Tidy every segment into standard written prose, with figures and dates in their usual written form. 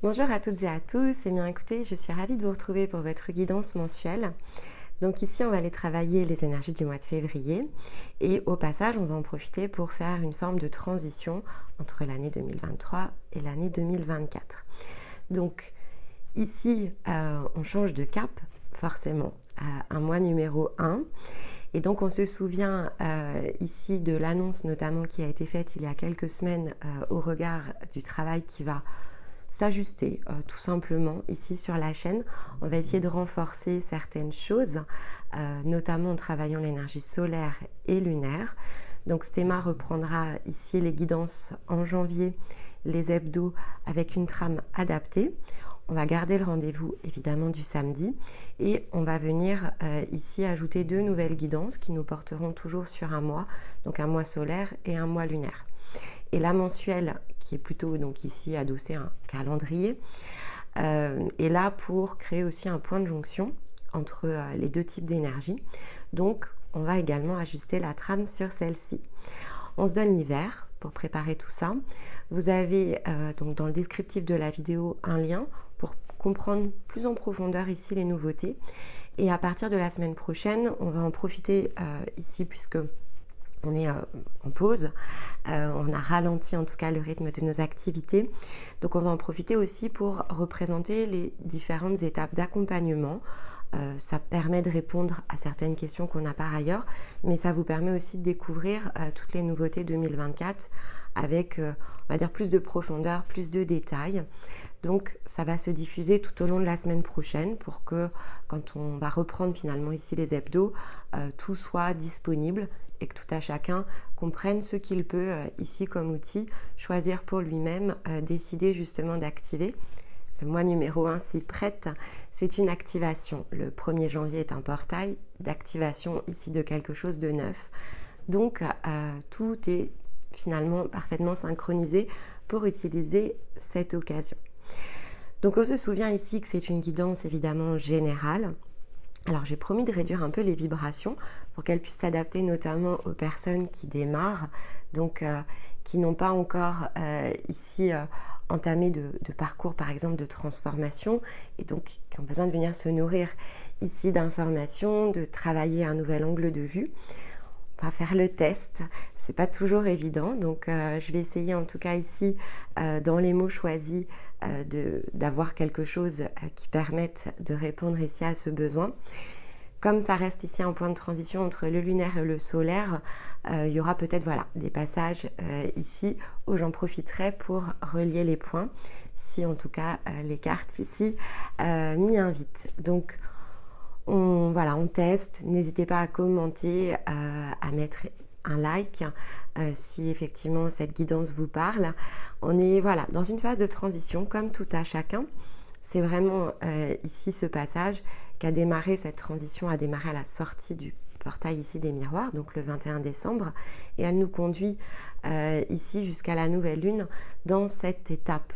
Bonjour à toutes et à tous, et bien écoutez, je suis ravie de vous retrouver pour votre guidance mensuelle. Donc ici, on va aller travailler les énergies du mois de février et au passage, on va en profiter pour faire une forme de transition entre l'année 2023 et l'année 2024. Donc ici, on change de cap, forcément, à un mois numéro 1. Et donc on se souvient ici de l'annonce notamment qui a été faite il y a quelques semaines au regard du travail qui va s'ajuster tout simplement ici sur la chaîne. On va essayer de renforcer certaines choses, notamment en travaillant l'énergie solaire et lunaire. Donc Stéma reprendra ici les guidances en janvier, les hebdos avec une trame adaptée. On va garder le rendez-vous évidemment du samedi et on va venir ici ajouter 2 nouvelles guidances qui nous porteront toujours sur un mois, donc un mois solaire et un mois lunaire. Et la mensuelle, qui est plutôt donc ici adossée à un calendrier, est là pour créer aussi un point de jonction entre les deux types d'énergie. Donc, on va également ajuster la trame sur celle-ci. On se donne l'hiver pour préparer tout ça. Vous avez donc dans le descriptif de la vidéo un lien pour comprendre plus en profondeur ici les nouveautés. Et à partir de la semaine prochaine, on va en profiter ici puisque on est en pause, on a ralenti en tout cas le rythme de nos activités. Donc on va en profiter aussi pour représenter les différentes étapes d'accompagnement. Ça permet de répondre à certaines questions qu'on a par ailleurs, mais ça vous permet aussi de découvrir toutes les nouveautés 2024 avec, on va dire, plus de profondeur, plus de détails. Donc ça va se diffuser tout au long de la semaine prochaine pour que quand on va reprendre finalement ici les hebdos, tout soit disponible et que tout à chacun comprenne ce qu'il peut ici comme outil choisir pour lui-même, décider justement d'activer. Le mois numéro 1 s'y prête, c'est une activation. Le 1er janvier est un portail d'activation ici de quelque chose de neuf. Donc tout est finalement parfaitement synchronisé pour utiliser cette occasion. Donc on se souvient ici que c'est une guidance évidemment générale. Alors j'ai promis de réduire un peu les vibrations pour qu'elles puissent s'adapter notamment aux personnes qui démarrent, donc qui n'ont pas encore ici entamé de parcours par exemple de transformation et donc qui ont besoin de venir se nourrir ici d'informations, de travailler un nouvel angle de vue. On va faire le test, c'est pas toujours évident, donc je vais essayer en tout cas ici dans les mots choisis d'avoir quelque chose qui permette de répondre ici à ce besoin. Comme ça reste ici un point de transition entre le lunaire et le solaire, il y aura peut-être voilà, des passages ici où j'en profiterai pour relier les points, si en tout cas les cartes ici m'y invitent. Donc on teste, n'hésitez pas à commenter, à mettre un like si effectivement cette guidance vous parle. On est voilà, dans une phase de transition comme tout à chacun. C'est vraiment ici ce passage qu'a démarré, cette transition a démarré à la sortie du portail ici des miroirs, donc le 21 décembre, et elle nous conduit ici jusqu'à la nouvelle lune dans cette étape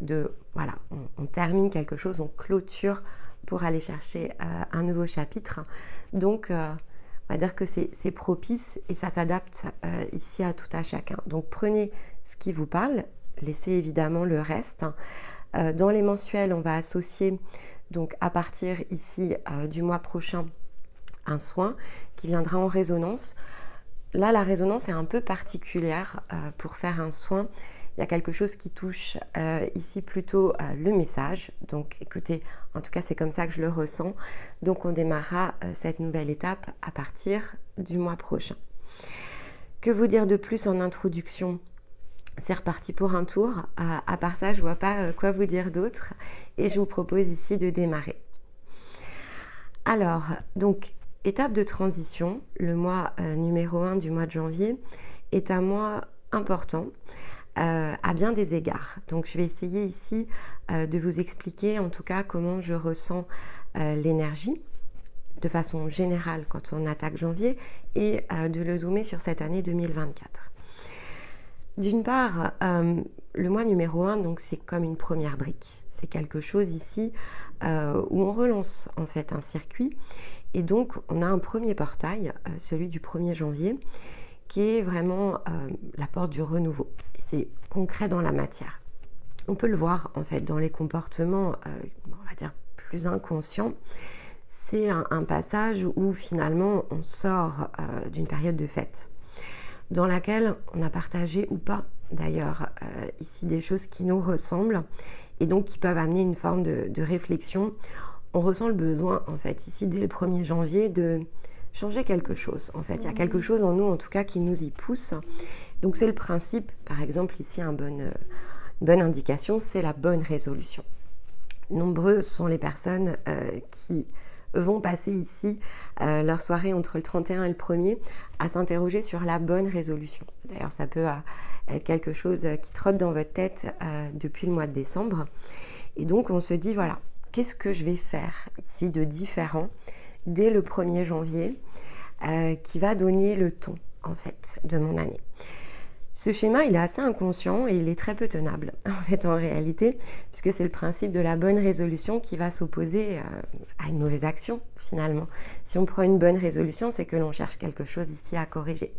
de voilà, on termine quelque chose, on clôture pour aller chercher un nouveau chapitre. Donc on va dire que c'est propice et ça s'adapte ici à tout à chacun. Donc prenez ce qui vous parle, laissez évidemment le reste. Dans les mensuels, on va associer donc à partir ici du mois prochain un soin qui viendra en résonance. Là, la résonance est un peu particulière pour faire un soin. Il y a quelque chose qui touche ici plutôt le message. Donc écoutez, en tout cas c'est comme ça que je le ressens. Donc on démarrera cette nouvelle étape à partir du mois prochain. Que vous dire de plus en introduction ? C'est reparti pour un tour. À part ça, je ne vois pas quoi vous dire d'autre. Et je vous propose ici de démarrer. Alors, donc, étape de transition. Le mois numéro 1 du mois de janvier est un mois important à bien des égards. Donc, je vais essayer ici de vous expliquer en tout cas comment je ressens l'énergie de façon générale quand on attaque janvier et de le zoomer sur cette année 2024. D'une part, le mois numéro 1, donc c'est comme une première brique. C'est quelque chose ici où on relance en fait un circuit. Et donc, on a un premier portail, celui du 1er janvier, qui est vraiment la porte du renouveau. Et c'est concret dans la matière. On peut le voir en fait dans les comportements, on va dire plus inconscients. C'est un passage où finalement on sort d'une période de fête, dans laquelle on a partagé ou pas d'ailleurs ici des choses qui nous ressemblent et donc qui peuvent amener une forme de réflexion. On ressent le besoin en fait ici dès le 1er janvier de changer quelque chose. En fait, il y a quelque chose en nous en tout cas qui nous y pousse. Donc c'est le principe, par exemple ici une bonne indication, c'est la bonne résolution. Nombreuses sont les personnes qui vont passer ici leur soirée entre le 31 et le 1er à s'interroger sur la bonne résolution. D'ailleurs, ça peut être quelque chose qui trotte dans votre tête depuis le mois de décembre. Et donc, on se dit, voilà, qu'est-ce que je vais faire ici de différent dès le 1er janvier qui va donner le ton, en fait, de mon année. Ce schéma, il est assez inconscient et il est très peu tenable, en fait, en réalité, puisque c'est le principe de la bonne résolution qui va s'opposer à une mauvaise action, finalement. Si on prend une bonne résolution, c'est que l'on cherche quelque chose ici à corriger.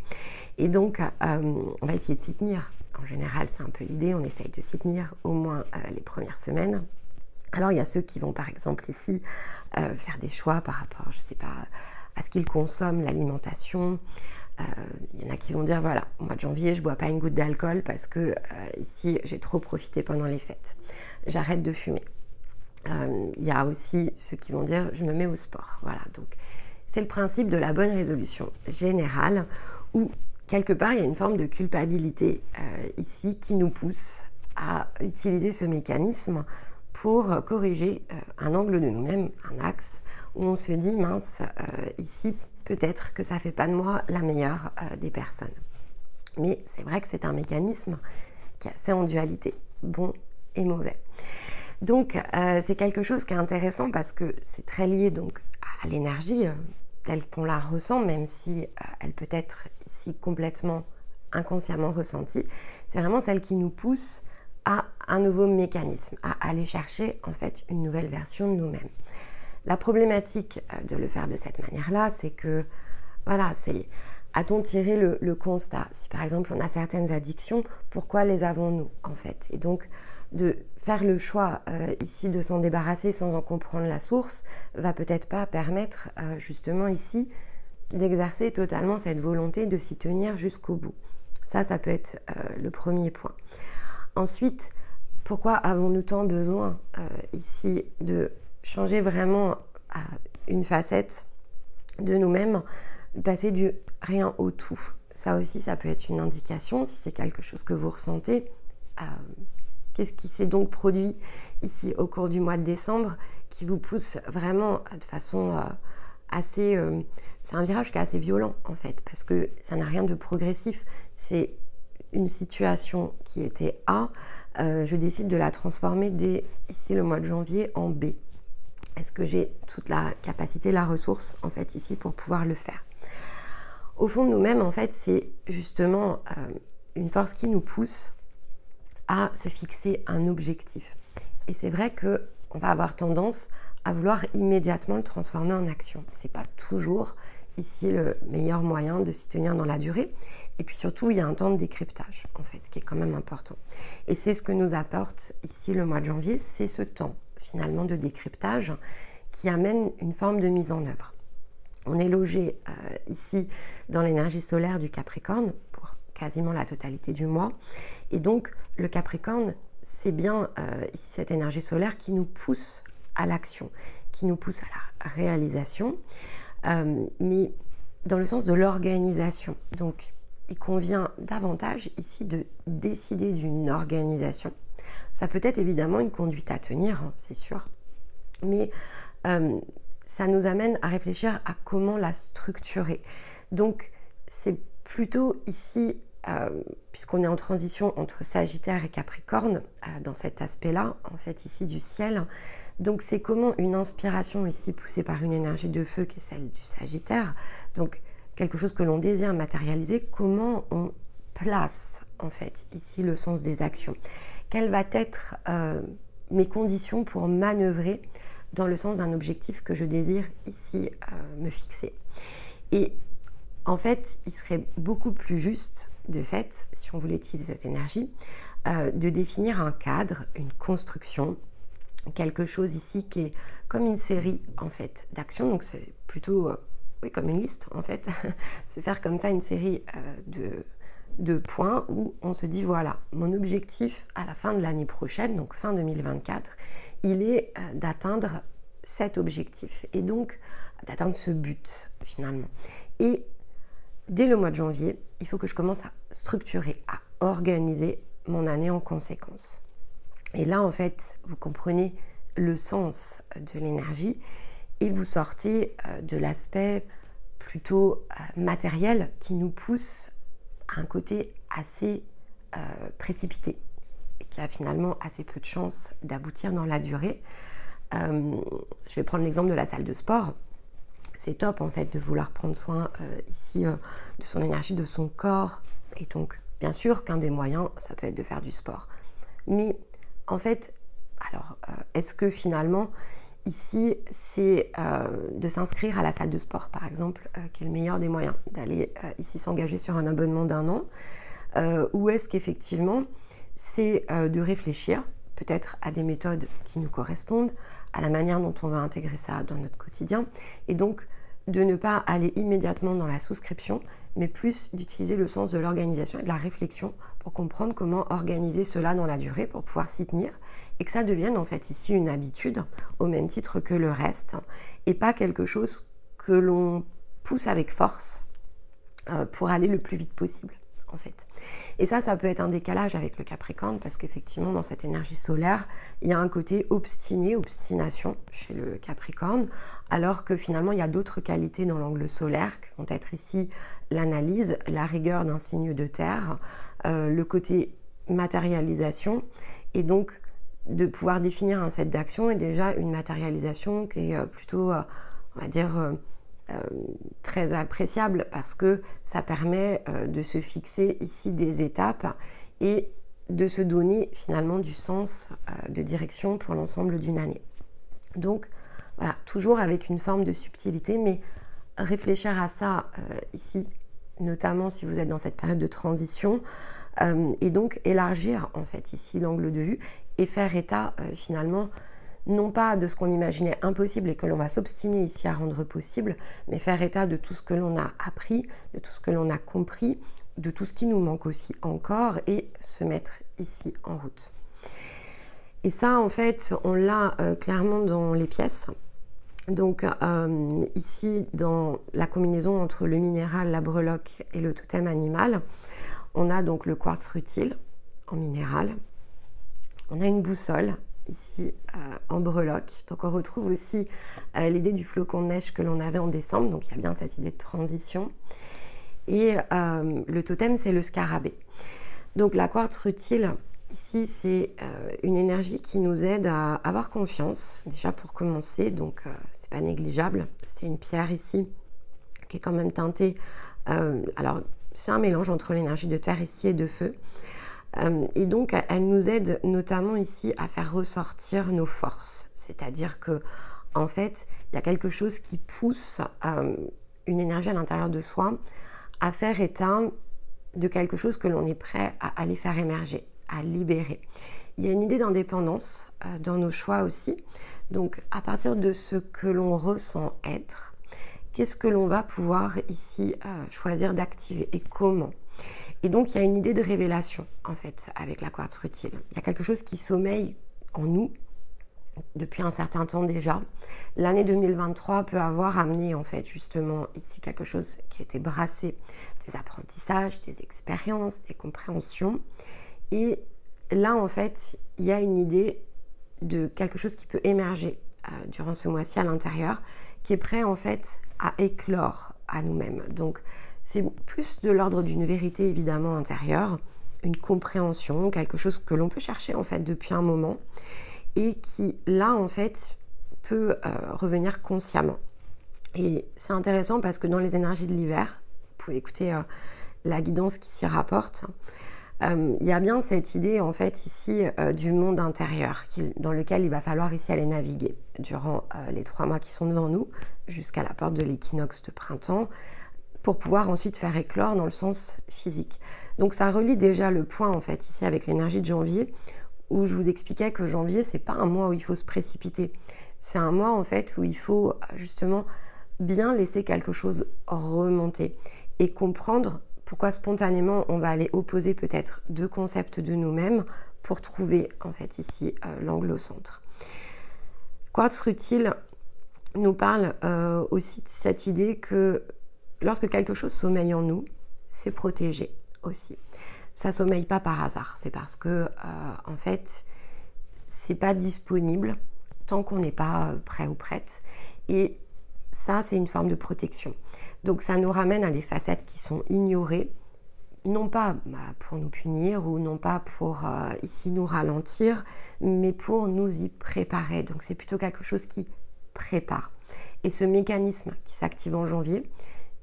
Et donc, on va essayer de s'y tenir. En général, c'est un peu l'idée, on essaye de s'y tenir au moins les premières semaines. Alors, il y a ceux qui vont, par exemple, ici, faire des choix par rapport, je ne sais pas, à ce qu'ils consomment, l'alimentation. Il y en a qui vont dire, voilà, au mois de janvier, je ne bois pas une goutte d'alcool parce que ici, j'ai trop profité pendant les fêtes. J'arrête de fumer. Il y a aussi ceux qui vont dire, je me mets au sport. Voilà, donc c'est le principe de la bonne résolution générale où, quelque part, il y a une forme de culpabilité ici qui nous pousse à utiliser ce mécanisme pour corriger un angle de nous-mêmes, un axe, où on se dit, mince, ici, peut-être que ça ne fait pas de moi la meilleure des personnes. Mais c'est vrai que c'est un mécanisme qui est assez en dualité, bon et mauvais. Donc, c'est quelque chose qui est intéressant parce que c'est très lié donc, à l'énergie telle qu'on la ressent, même si elle peut être ici complètement inconsciemment ressentie. C'est vraiment celle qui nous pousse à un nouveau mécanisme, à aller chercher en fait une nouvelle version de nous-mêmes. La problématique de le faire de cette manière-là, c'est que, voilà, c'est a-t-on tiré le constat? Si par exemple on a certaines addictions, pourquoi les avons-nous en fait? Et donc de faire le choix ici de s'en débarrasser sans en comprendre la source va peut-être pas permettre justement ici d'exercer totalement cette volonté de s'y tenir jusqu'au bout. Ça peut être le premier point. Ensuite, pourquoi avons-nous tant besoin ici de changer vraiment une facette de nous-mêmes, passer du rien au tout? Ça aussi, ça peut être une indication, si c'est quelque chose que vous ressentez. Qu'est-ce qui s'est donc produit ici au cours du mois de décembre qui vous pousse vraiment de façon assez... c'est un virage qui est assez violent en fait, parce que ça n'a rien de progressif. C'est une situation qui était A, je décide de la transformer dès ici le mois de janvier en B. Est-ce que j'ai toute la capacité, la ressource en fait ici pour pouvoir le faire? Au fond de nous-mêmes, en fait, c'est justement une force qui nous pousse à se fixer un objectif. Et c'est vrai qu'on va avoir tendance à vouloir immédiatement le transformer en action. C'est pas toujours ici le meilleur moyen de s'y tenir dans la durée. Et puis surtout, il y a un temps de décryptage, en fait, qui est quand même important. Et c'est ce que nous apporte ici le mois de janvier, c'est ce temps, finalement, de décryptage qui amène une forme de mise en œuvre. On est logé ici dans l'énergie solaire du Capricorne pour quasiment la totalité du mois. Et donc, le Capricorne, c'est bien ici cette énergie solaire qui nous pousse à l'action, qui nous pousse à la réalisation, mais dans le sens de l'organisation. Donc, il convient davantage ici de décider d'une organisation. Ça peut être évidemment une conduite à tenir, hein, c'est sûr, mais ça nous amène à réfléchir à comment la structurer. Donc, c'est plutôt ici, puisqu'on est en transition entre Sagittaire et Capricorne, dans cet aspect-là, en fait, ici du ciel. Donc, c'est comment une inspiration ici poussée par une énergie de feu qui est celle du Sagittaire, donc quelque chose que l'on désire matérialiser, comment on place, en fait, ici le sens des actions. Quelles vont être mes conditions pour manœuvrer dans le sens d'un objectif que je désire ici me fixer. Et en fait, il serait beaucoup plus juste, de fait, si on voulait utiliser cette énergie, de définir un cadre, une construction, quelque chose ici qui est comme une série en fait d'actions, donc c'est plutôt oui, comme une liste en fait, se faire comme ça une série de points où on se dit voilà, mon objectif à la fin de l'année prochaine, donc fin 2024, il est d'atteindre cet objectif et donc d'atteindre ce but finalement. Et dès le mois de janvier, il faut que je commence à structurer, à organiser mon année en conséquence. Et là, en fait, vous comprenez le sens de l'énergie et vous sortez de l'aspect plutôt matériel qui nous pousse à un côté assez précipité et qui a finalement assez peu de chances d'aboutir dans la durée. Je vais prendre l'exemple de la salle de sport. C'est top en fait de vouloir prendre soin ici de son énergie, de son corps. Et donc, bien sûr qu'un des moyens, ça peut être de faire du sport. Mais en fait, alors, est-ce que finalement, ici, c'est de s'inscrire à la salle de sport, par exemple, qui est le meilleur des moyens d'aller ici s'engager sur un abonnement d'1 an, ou est-ce qu'effectivement, c'est de réfléchir peut-être à des méthodes qui nous correspondent, à la manière dont on va intégrer ça dans notre quotidien, et donc de ne pas aller immédiatement dans la souscription, mais plus d'utiliser le sens de l'organisation et de la réflexion pour comprendre comment organiser cela dans la durée pour pouvoir s'y tenir et que ça devienne en fait ici une habitude au même titre que le reste et pas quelque chose que l'on pousse avec force pour aller le plus vite possible en fait. Et ça peut être un décalage avec le Capricorne parce qu'effectivement dans cette énergie solaire, il y a un côté obstiné, obstination chez le Capricorne, alors que finalement il y a d'autres qualités dans l'angle solaire qui vont être ici l'analyse, la rigueur d'un signe de terre, le côté matérialisation et donc de pouvoir définir un set d'actions et déjà une matérialisation qui est plutôt, on va dire, très appréciable parce que ça permet de se fixer ici des étapes et de se donner finalement du sens de direction pour l'ensemble d'une année. Donc voilà, toujours avec une forme de subtilité, mais réfléchir à ça ici, notamment si vous êtes dans cette période de transition, et donc élargir en fait ici l'angle de vue et faire état finalement non pas de ce qu'on imaginait impossible et que l'on va s'obstiner ici à rendre possible, mais faire état de tout ce que l'on a appris, de tout ce que l'on a compris, de tout ce qui nous manque aussi encore et se mettre ici en route. Et ça, en fait, on l'a clairement dans les pièces. Donc ici, dans la combinaison entre le minéral, la breloque et le totem animal, on a donc le quartz rutile en minéral. On a une boussole ici en breloque. Donc on retrouve aussi l'idée du flocon de neige que l'on avait en décembre. Donc il y a bien cette idée de transition. Et le totem, c'est le scarabée. Donc la quartz rutile, ici, c'est une énergie qui nous aide à avoir confiance, déjà pour commencer. Donc c'est pas négligeable. C'est une pierre ici qui est quand même teintée. Alors c'est un mélange entre l'énergie de terre ici et de feu. Et donc, elle nous aide notamment ici à faire ressortir nos forces. C'est-à-dire que, en fait, il y a quelque chose qui pousse une énergie à l'intérieur de soi à faire état de quelque chose que l'on est prêt à aller faire émerger, à libérer. Il y a une idée d'indépendance dans nos choix aussi. Donc, à partir de ce que l'on ressent être, qu'est-ce que l'on va pouvoir ici choisir d'activer et comment ? Et donc, il y a une idée de révélation, en fait, avec la quartz rutile. Il y a quelque chose qui sommeille en nous depuis un certain temps déjà. L'année 2023 peut avoir amené, en fait, justement, ici, quelque chose qui a été brassé. Des apprentissages, des expériences, des compréhensions. Et là, en fait, il y a une idée de quelque chose qui peut émerger durant ce mois-ci à l'intérieur, qui est prêt, en fait, à éclore à nous-mêmes. Donc, c'est plus de l'ordre d'une vérité évidemment intérieure, une compréhension, quelque chose que l'on peut chercher en fait depuis un moment et qui là en fait peut revenir consciemment. Et c'est intéressant parce que dans les énergies de l'hiver, vous pouvez écouter la guidance qui s'y rapporte, il y a bien cette idée en fait ici du monde intérieur dans lequel il va falloir ici aller naviguer durant les 3 mois qui sont devant nous jusqu'à la porte de l'équinoxe de printemps, pour pouvoir ensuite faire éclore dans le sens physique. Donc ça relie déjà le point en fait ici avec l'énergie de janvier, où je vous expliquais que janvier, c'est pas un mois où il faut se précipiter. C'est un mois en fait où il faut justement bien laisser quelque chose remonter et comprendre pourquoi spontanément on va aller opposer peut-être deux concepts de nous-mêmes pour trouver en fait ici l'angle au centre. Quartz rutile nous parle aussi de cette idée que lorsque quelque chose sommeille en nous, c'est protégé aussi. Ça sommeille pas par hasard, c'est parce que en fait, c'est pas disponible tant qu'on n'est pas prêt ou prête. Et ça, c'est une forme de protection. Donc ça nous ramène à des facettes qui sont ignorées, non pas pour nous punir ou non pas pour ici nous ralentir, mais pour nous y préparer. Donc c'est plutôt quelque chose qui prépare. Et ce mécanisme qui s'active en janvier,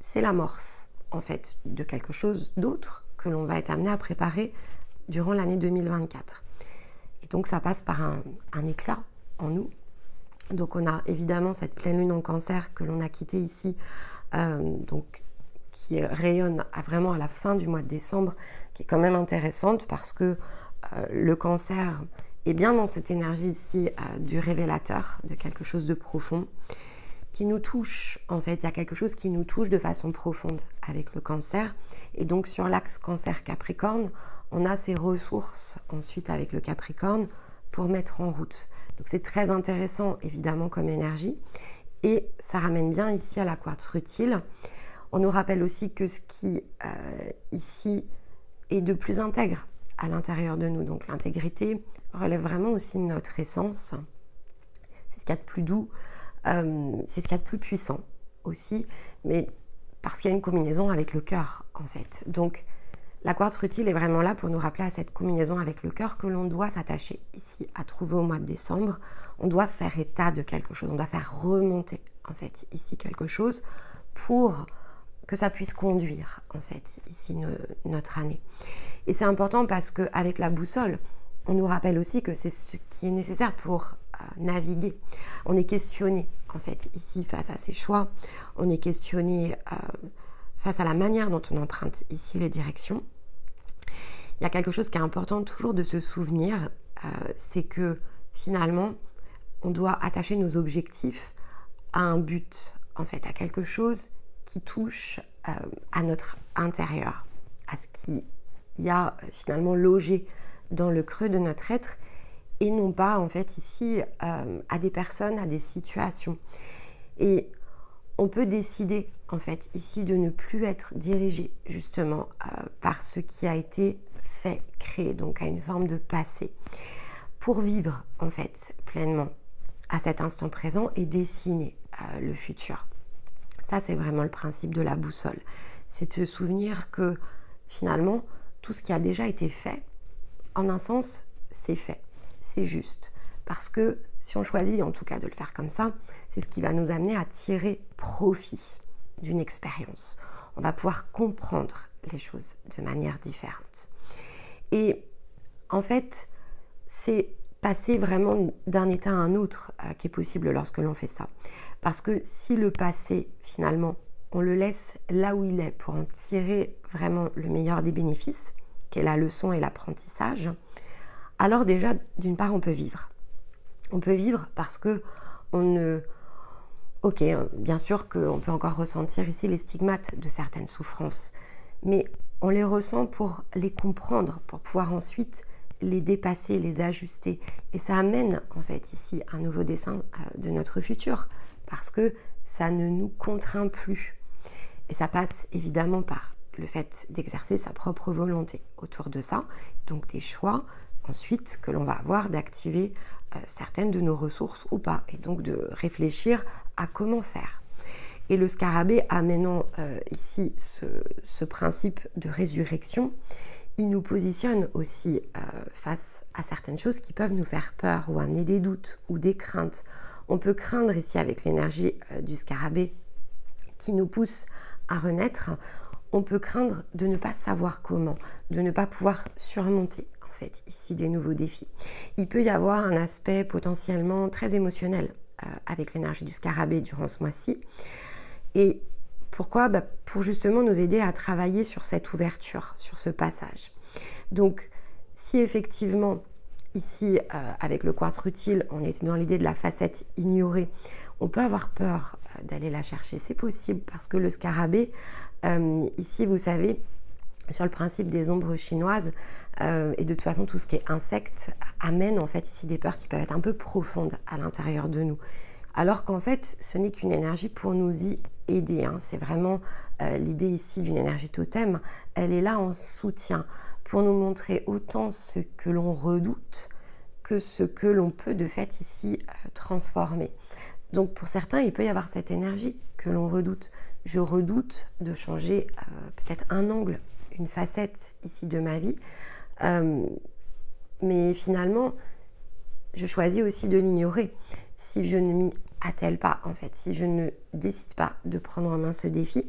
c'est l'amorce en fait de quelque chose d'autre que l'on va être amené à préparer durant l'année 2024. Et donc ça passe par un éclat en nous. Donc on a évidemment cette pleine lune en cancer que l'on a quittée ici, donc qui rayonne vraiment à la fin du mois de décembre, qui est quand même intéressante parce que le cancer est bien dans cette énergie ici du révélateur, de quelque chose de profond, qui nous touche. En fait, il y a quelque chose qui nous touche de façon profonde avec le cancer. Et donc sur l'axe cancer-capricorne, on a ces ressources ensuite avec le capricorne pour mettre en route. Donc c'est très intéressant évidemment comme énergie. Et ça ramène bien ici à la quartz rutile. On nous rappelle aussi que ce qui ici est de plus intègre à l'intérieur de nous, donc l'intégrité, relève vraiment aussi de notre essence. C'est ce qu'il y a de plus doux, c'est ce qu'il y a de plus puissant aussi, mais parce qu'il y a une combinaison avec le cœur en fait. Donc la quartz rutile est vraiment là pour nous rappeler à cette combinaison avec le cœur que l'on doit s'attacher ici à trouver au mois de décembre. On doit faire état de quelque chose, on doit faire remonter en fait ici quelque chose pour que ça puisse conduire en fait ici notre année. Et c'est important parce qu'avec la boussole, on nous rappelle aussi que c'est ce qui est nécessaire pour naviguer. On est questionné en fait ici face à ces choix, on est questionné face à la manière dont on emprunte ici les directions. Il y a quelque chose qui est important toujours de se souvenir, c'est que finalement on doit attacher nos objectifs à un but, en fait à quelque chose qui touche à notre intérieur, à ce qui y a finalement logé dans le creux de notre être, et non pas en fait ici à des personnes, à des situations. Et on peut décider en fait ici de ne plus être dirigé justement par ce qui a été fait, créé, donc à une forme de passé, pour vivre en fait pleinement à cet instant présent et dessiner le futur. Ça, c'est vraiment le principe de la boussole. C'est de se souvenir que finalement, tout ce qui a déjà été fait, en un sens, c'est fait, c'est juste. Parce que si on choisit en tout cas de le faire comme ça, c'est ce qui va nous amener à tirer profit d'une expérience. On va pouvoir comprendre les choses de manière différente. Et en fait, c'est passer vraiment d'un état à un autre qui est possible lorsque l'on fait ça. Parce que si le passé, finalement, on le laisse là où il est pour en tirer vraiment le meilleur des bénéfices, qui est la leçon et l'apprentissage, alors déjà, d'une part, on peut vivre. On peut vivre parce que on ne... Ok, bien sûr qu'on peut encore ressentir ici les stigmates de certaines souffrances, mais on les ressent pour les comprendre, pour pouvoir ensuite les dépasser, les ajuster. Et ça amène en fait ici un nouveau dessin de notre futur, parce que ça ne nous contraint plus. Et ça passe évidemment par le fait d'exercer sa propre volonté autour de ça, donc des choix ensuite que l'on va avoir d'activer certaines de nos ressources ou pas, et donc de réfléchir à comment faire. Et le scarabée amenant ici ce principe de résurrection, il nous positionne aussi face à certaines choses qui peuvent nous faire peur ou amener des doutes ou des craintes. On peut craindre ici avec l'énergie du scarabée qui nous pousse à renaître. On peut craindre de ne pas savoir comment, de ne pas pouvoir surmonter en fait ici des nouveaux défis. Il peut y avoir un aspect potentiellement très émotionnel avec l'énergie du scarabée durant ce mois-ci. Et Pourquoi? Pour justement nous aider à travailler sur cette ouverture, sur ce passage. Donc, si effectivement, ici, avec le quartz rutile, on est dans l'idée de la facette ignorée, on peut avoir peur d'aller la chercher. C'est possible parce que le scarabée, ici, vous savez, sur le principe des ombres chinoises, et de toute façon, tout ce qui est insecte amène en fait ici des peurs qui peuvent être un peu profondes à l'intérieur de nous. Alors qu'en fait, ce n'est qu'une énergie pour nous y aider. Hein. C'est vraiment l'idée ici d'une énergie totem. Elle est là en soutien pour nous montrer autant ce que l'on redoute que ce que l'on peut de fait ici transformer. Donc pour certains, il peut y avoir cette énergie que l'on redoute. Je redoute de changer peut-être un angle, une facette ici de ma vie. Mais finalement, je choisis aussi de l'ignorer. Si je ne m'y attelle pas, en fait, si je ne décide pas de prendre en main ce défi,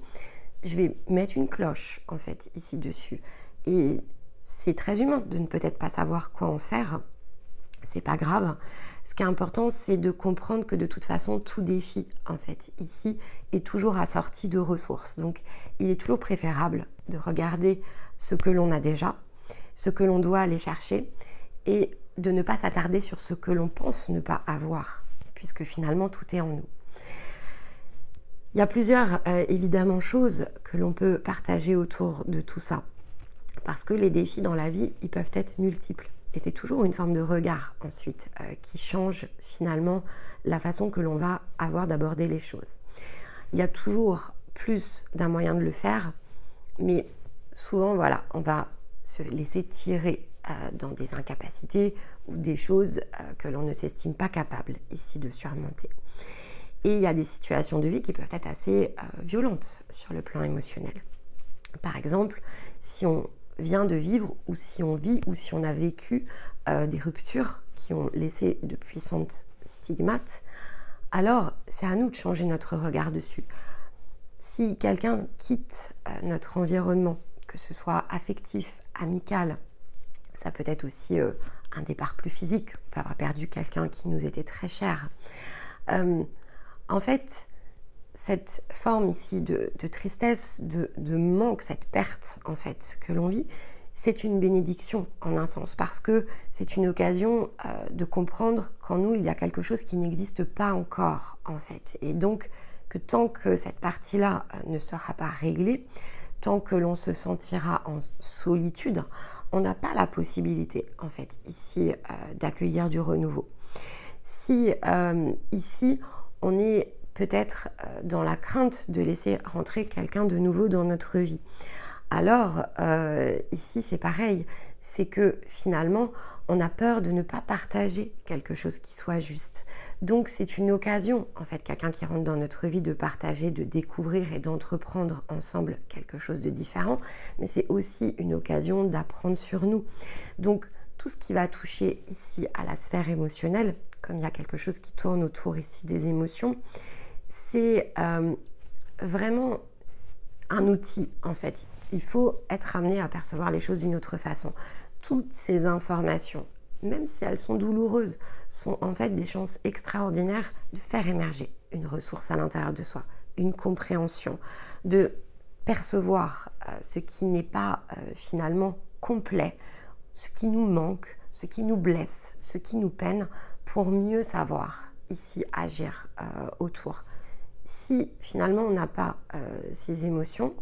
je vais mettre une cloche, en fait, ici dessus. Et c'est très humain de ne peut-être pas savoir quoi en faire. C'est pas grave. Ce qui est important, c'est de comprendre que de toute façon, tout défi, en fait, ici, est toujours assorti de ressources. Donc, il est toujours préférable de regarder ce que l'on a déjà, ce que l'on doit aller chercher, et de ne pas s'attarder sur ce que l'on pense ne pas avoir, puisque finalement, tout est en nous. Il y a plusieurs, évidemment, choses que l'on peut partager autour de tout ça, parce que les défis dans la vie, ils peuvent être multiples. Et c'est toujours une forme de regard ensuite qui change finalement la façon que l'on va avoir d'aborder les choses. Il y a toujours plus d'un moyen de le faire, mais souvent, voilà, on va se laisser tirer dans des incapacités ou des choses que l'on ne s'estime pas capable ici de surmonter. Et il y a des situations de vie qui peuvent être assez violentes sur le plan émotionnel. Par exemple, si on vient de vivre ou si on vit ou si on a vécu des ruptures qui ont laissé de puissantes stigmates, alors c'est à nous de changer notre regard dessus. Si quelqu'un quitte notre environnement, que ce soit affectif, amical, ça peut être aussi un départ plus physique, on peut avoir perdu quelqu'un qui nous était très cher. En fait, cette forme ici de tristesse, de manque, cette perte en fait que l'on vit, c'est une bénédiction en un sens parce que c'est une occasion de comprendre qu'en nous il y a quelque chose qui n'existe pas encore en fait. Et donc que tant que cette partie-là ne sera pas réglée, tant que l'on se sentira en solitude, on n'a pas la possibilité en fait ici d'accueillir du renouveau. Si ici on est peut-être dans la crainte de laisser rentrer quelqu'un de nouveau dans notre vie. Alors, ici, c'est pareil. C'est que finalement, on a peur de ne pas partager quelque chose qui soit juste. Donc, c'est une occasion, en fait, quelqu'un qui rentre dans notre vie, de partager, de découvrir et d'entreprendre ensemble quelque chose de différent. Mais c'est aussi une occasion d'apprendre sur nous. Donc, tout ce qui va toucher ici à la sphère émotionnelle, comme il y a quelque chose qui tourne autour ici des émotions, c'est vraiment un outil en fait. Il faut être amené à percevoir les choses d'une autre façon. Toutes ces informations, même si elles sont douloureuses, sont en fait des chances extraordinaires de faire émerger une ressource à l'intérieur de soi, une compréhension, de percevoir ce qui n'est pas finalement complet, ce qui nous manque, ce qui nous blesse, ce qui nous peine, pour mieux savoir ici agir autour. Si finalement on n'a pas ces émotions,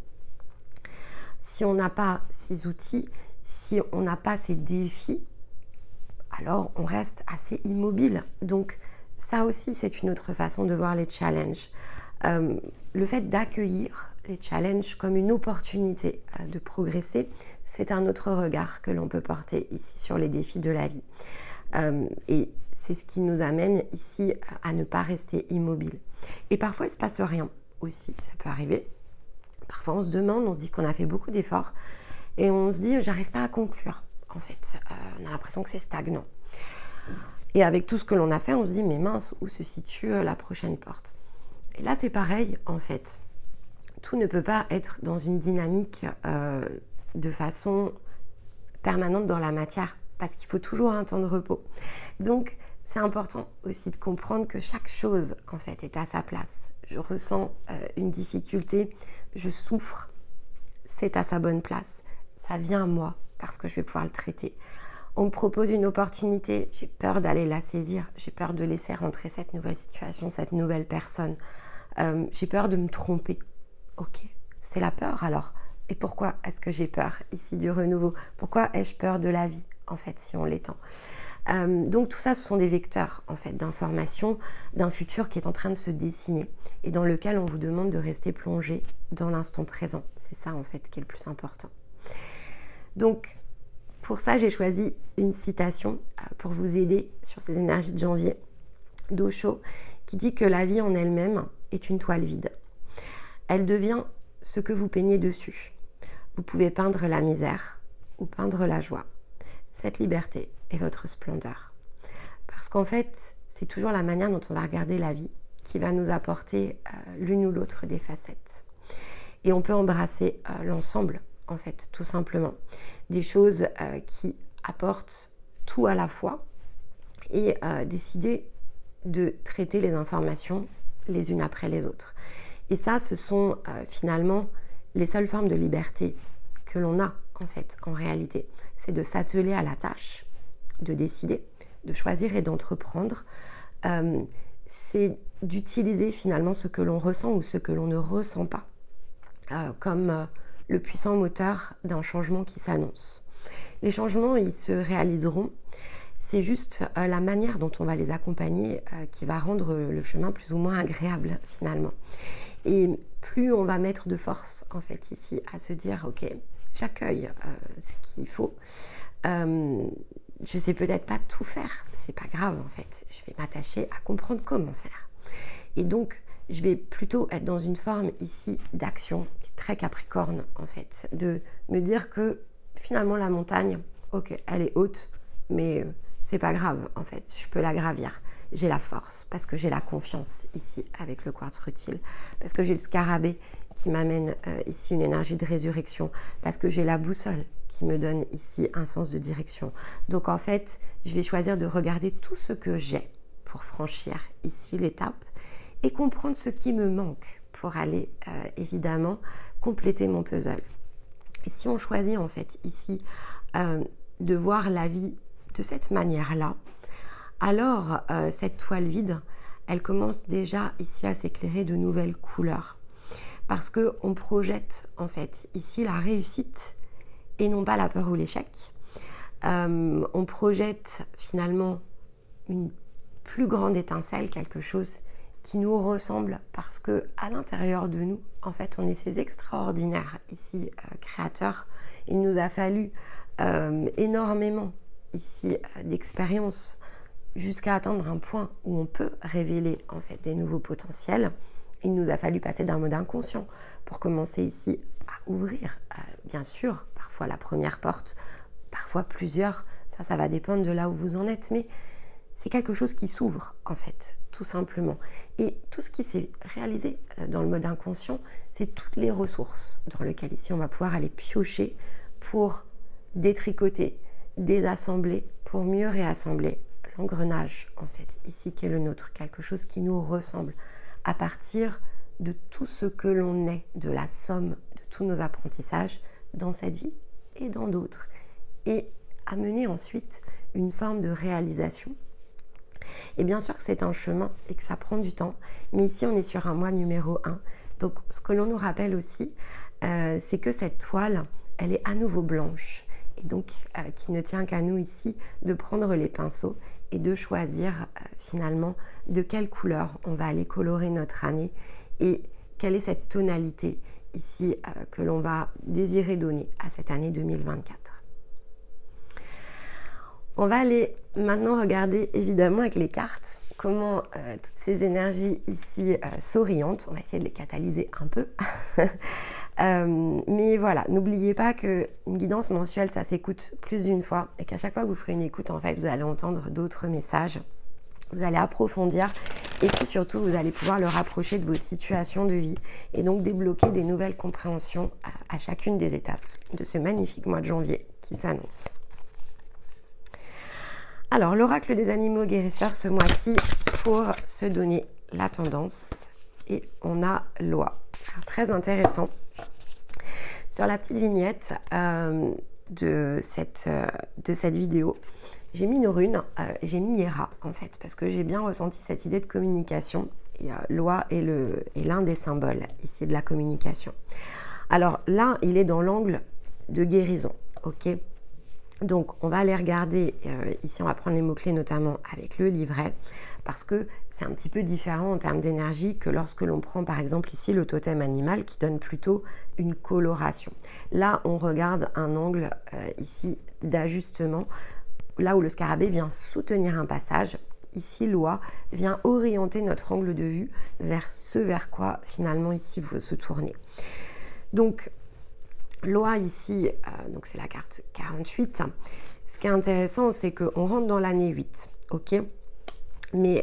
si on n'a pas ces outils, si on n'a pas ces défis, alors on reste assez immobile. Donc ça aussi c'est une autre façon de voir les challenges. Le fait d'accueillir les challenges comme une opportunité de progresser, c'est un autre regard que l'on peut porter ici sur les défis de la vie. Et c'est ce qui nous amène ici à ne pas rester immobile. Et parfois, il ne se passe rien aussi, ça peut arriver. Parfois, on se demande, on se dit qu'on a fait beaucoup d'efforts et on se dit, j'arrive pas à conclure. En fait, on a l'impression que c'est stagnant. Et avec tout ce que l'on a fait, on se dit, mais mince, où se situe la prochaine porte? Et là, c'est pareil, en fait. Tout ne peut pas être dans une dynamique de façon permanente dans la matière, parce qu'il faut toujours un temps de repos. Donc, c'est important aussi de comprendre que chaque chose, en fait, est à sa place. Je ressens une difficulté, je souffre, c'est à sa bonne place. Ça vient à moi parce que je vais pouvoir le traiter. On me propose une opportunité, j'ai peur d'aller la saisir, j'ai peur de laisser rentrer cette nouvelle situation, cette nouvelle personne. J'ai peur de me tromper. Ok, c'est la peur alors. Et pourquoi est-ce que j'ai peur ici du renouveau? Pourquoi ai-je peur de la vie, en fait, si on l'étend? Donc tout ça, ce sont des vecteurs en fait d'information d'un futur qui est en train de se dessiner et dans lequel on vous demande de rester plongé dans l'instant présent. C'est ça en fait qui est le plus important. Donc pour ça, j'ai choisi une citation pour vous aider sur ces énergies de janvier d'Osho qui dit que la vie en elle-même est une toile vide. Elle devient ce que vous peignez dessus. Vous pouvez peindre la misère ou peindre la joie. Cette liberté est votre splendeur. Parce qu'en fait, c'est toujours la manière dont on va regarder la vie qui va nous apporter l'une ou l'autre des facettes. Et on peut embrasser l'ensemble, en fait, tout simplement. Des choses qui apportent tout à la fois et décider de traiter les informations les unes après les autres. Et ça, ce sont finalement les seules formes de liberté que l'on a, en fait, en réalité. C'est de s'atteler à la tâche, de décider, de choisir et d'entreprendre. C'est d'utiliser finalement ce que l'on ressent ou ce que l'on ne ressent pas comme le puissant moteur d'un changement qui s'annonce. Les changements, ils se réaliseront. C'est juste la manière dont on va les accompagner qui va rendre le chemin plus ou moins agréable finalement. Et plus on va mettre de force en fait ici à se dire ok, j'accueille ce qu'il faut. Je sais peut-être pas tout faire, c'est pas grave en fait. Je vais m'attacher à comprendre comment faire. Et donc je vais plutôt être dans une forme ici d'action qui est très capricorne en fait, de me dire que finalement la montagne, ok, elle est haute, mais c'est pas grave en fait, je peux la gravir. J'ai la force parce que j'ai la confiance ici avec le quartz rutile, parce que j'ai le scarabée qui m'amène ici une énergie de résurrection, parce que j'ai la boussole qui me donne ici un sens de direction. Donc en fait, je vais choisir de regarder tout ce que j'ai pour franchir ici l'étape et comprendre ce qui me manque pour aller évidemment compléter mon puzzle. Et si on choisit en fait ici de voir la vie de cette manière-là, alors cette toile vide, elle commence déjà ici à s'éclairer de nouvelles couleurs. Parce qu'on projette en fait ici la réussite et non pas la peur ou l'échec. On projette finalement une plus grande étincelle, quelque chose qui nous ressemble parce que à l'intérieur de nous, en fait, on est ces extraordinaires ici créateurs. Il nous a fallu énormément ici d'expérience jusqu'à atteindre un point où on peut révéler en fait des nouveaux potentiels. Il nous a fallu passer d'un mode inconscient pour commencer ici à ouvrir, bien sûr, parfois la première porte, parfois plusieurs, ça va dépendre de là où vous en êtes, mais c'est quelque chose qui s'ouvre en fait, tout simplement. Et tout ce qui s'est réalisé dans le mode inconscient, c'est toutes les ressources dans lesquelles ici on va pouvoir aller piocher pour détricoter, désassembler, pour mieux réassembler l'engrenage en fait, ici qui est le nôtre, quelque chose qui nous ressemble à partir de tout ce que l'on est, de la somme de tous nos apprentissages dans cette vie et dans d'autres, et amener ensuite une forme de réalisation. Et bien sûr que c'est un chemin et que ça prend du temps, mais ici on est sur un mois numéro 1. Donc ce que l'on nous rappelle aussi, c'est que cette toile, elle est à nouveau blanche. Et donc qu'il ne tient qu'à nous ici de prendre les pinceaux et de choisir finalement de quelle couleur on va aller colorer notre année et quelle est cette tonalité ici que l'on va désirer donner à cette année 2024. On va aller maintenant regarder évidemment avec les cartes comment toutes ces énergies ici s'orientent. On va essayer de les catalyser un peu. Mais voilà, n'oubliez pas qu'une guidance mensuelle, ça s'écoute plus d'une fois et qu'à chaque fois que vous ferez une écoute, en fait, vous allez entendre d'autres messages. Vous allez approfondir et puis surtout, vous allez pouvoir le rapprocher de vos situations de vie et donc débloquer des nouvelles compréhensions à chacune des étapes de ce magnifique mois de janvier qui s'annonce. Alors, l'oracle des animaux guérisseurs ce mois-ci pour se donner la tendance. Et on a Loi. Alors, très intéressant. Sur la petite vignette de cette vidéo, j'ai mis une rune, j'ai mis Hiera en fait, parce que j'ai bien ressenti cette idée de communication. Et Loi est l'un des symboles ici de la communication. Alors là, il est dans l'angle de guérison, ok? Donc on va aller regarder, ici on va prendre les mots-clés notamment avec le livret, parce que c'est un petit peu différent en termes d'énergie que lorsque l'on prend par exemple ici le totem animal qui donne plutôt une coloration. Là on regarde un angle ici d'ajustement, là où le scarabée vient soutenir un passage. Ici, Loi vient orienter notre angle de vue vers ce vers quoi finalement ici vous se tournez. Donc Loi ici, donc c'est la carte 48. Ce qui est intéressant, c'est qu'on rentre dans l'année 8, ok? Mais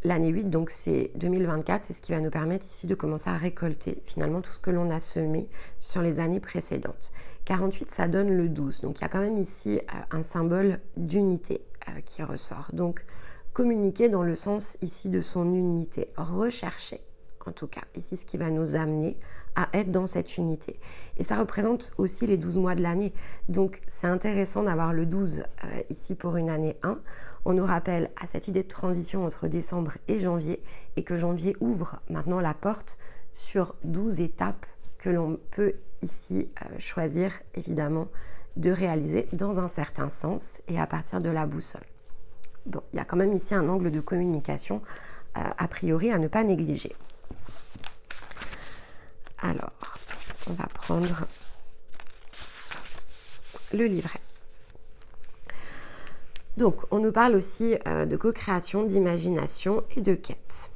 l'année 8, donc c'est 2024, c'est ce qui va nous permettre ici de commencer à récolter finalement tout ce que l'on a semé sur les années précédentes. 48, ça donne le 12, donc il y a quand même ici un symbole d'unité qui ressort. Donc communiquer dans le sens ici de son unité, rechercher en tout cas ici ce qui va nous amener à être dans cette unité. Et ça représente aussi les 12 mois de l'année. Donc c'est intéressant d'avoir le 12 ici pour une année 1. On nous rappelle à cette idée de transition entre décembre et janvier, et que janvier ouvre maintenant la porte sur 12 étapes que l'on peut ici choisir évidemment de réaliser dans un certain sens et à partir de la boussole. Bon, il y a quand même ici un angle de communication a priori à ne pas négliger. Alors, on va prendre le livret. Donc, on nous parle aussi de co-création, d'imagination et de quête.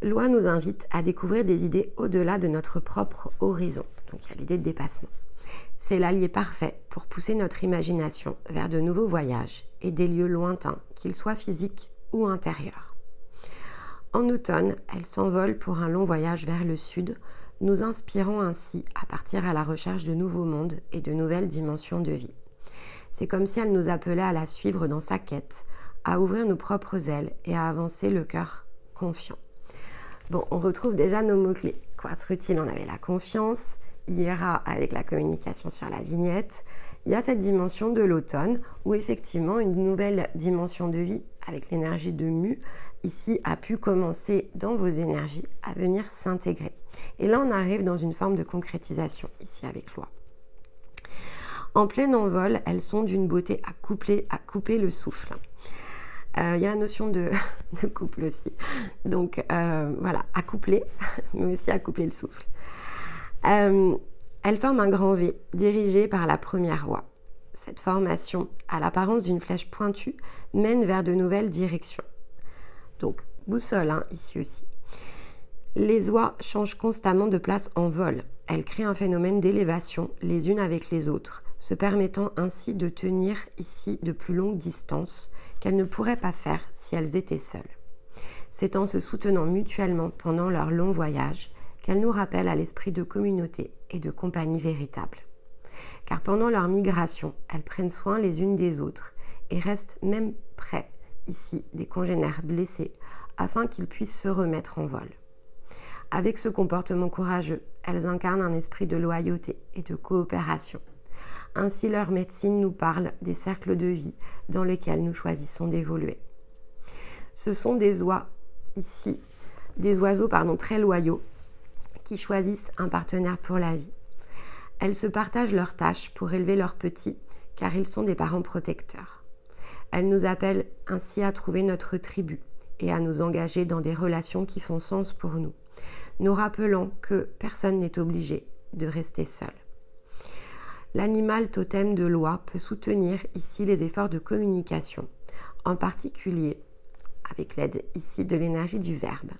Loi nous invite à découvrir des idées au-delà de notre propre horizon. Donc, il y a l'idée de dépassement. C'est l'allié parfait pour pousser notre imagination vers de nouveaux voyages et des lieux lointains, qu'ils soient physiques ou intérieurs. En automne, elle s'envole pour un long voyage vers le sud, nous inspirant ainsi à partir à la recherche de nouveaux mondes et de nouvelles dimensions de vie. C'est comme si elle nous appelait à la suivre dans sa quête, à ouvrir nos propres ailes et à avancer le cœur confiant. Bon, on retrouve déjà nos mots-clés. Quartz rutile, on avait la confiance, Hiera avec la communication sur la vignette. Il y a cette dimension de l'automne où effectivement une nouvelle dimension de vie avec l'énergie de Mu ici a pu commencer dans vos énergies à venir s'intégrer. Et là on arrive dans une forme de concrétisation ici avec Loi. En plein envol, elles sont d'une beauté à couper le souffle. Il y a la notion de couple aussi. Donc voilà, à coupler, mais aussi à couper le souffle. Elle forme un grand V dirigé par la première oie. Cette formation, à l'apparence d'une flèche pointue, mène vers de nouvelles directions. Donc, boussole hein, ici aussi. Les oies changent constamment de place en vol. Elles créent un phénomène d'élévation les unes avec les autres, se permettant ainsi de tenir ici de plus longues distances qu'elles ne pourraient pas faire si elles étaient seules. C'est en se soutenant mutuellement pendant leur long voyage qu'elles nous rappellent à l'esprit de communauté et de compagnie véritable. Car pendant leur migration, elles prennent soin les unes des autres et restent même près, ici, des congénères blessés, afin qu'ils puissent se remettre en vol. Avec ce comportement courageux, elles incarnent un esprit de loyauté et de coopération. Ainsi, leur médecine nous parle des cercles de vie dans lesquels nous choisissons d'évoluer. Ce sont des oies, ici, des oiseaux très loyaux, qui choisissent un partenaire pour la vie. Elles se partagent leurs tâches pour élever leurs petits, car ils sont des parents protecteurs. Elles nous appellent ainsi à trouver notre tribu et à nous engager dans des relations qui font sens pour nous, nous rappelant que personne n'est obligé de rester seul. L'animal totem de Loi peut soutenir ici les efforts de communication, en particulier avec l'aide ici de l'énergie du verbe.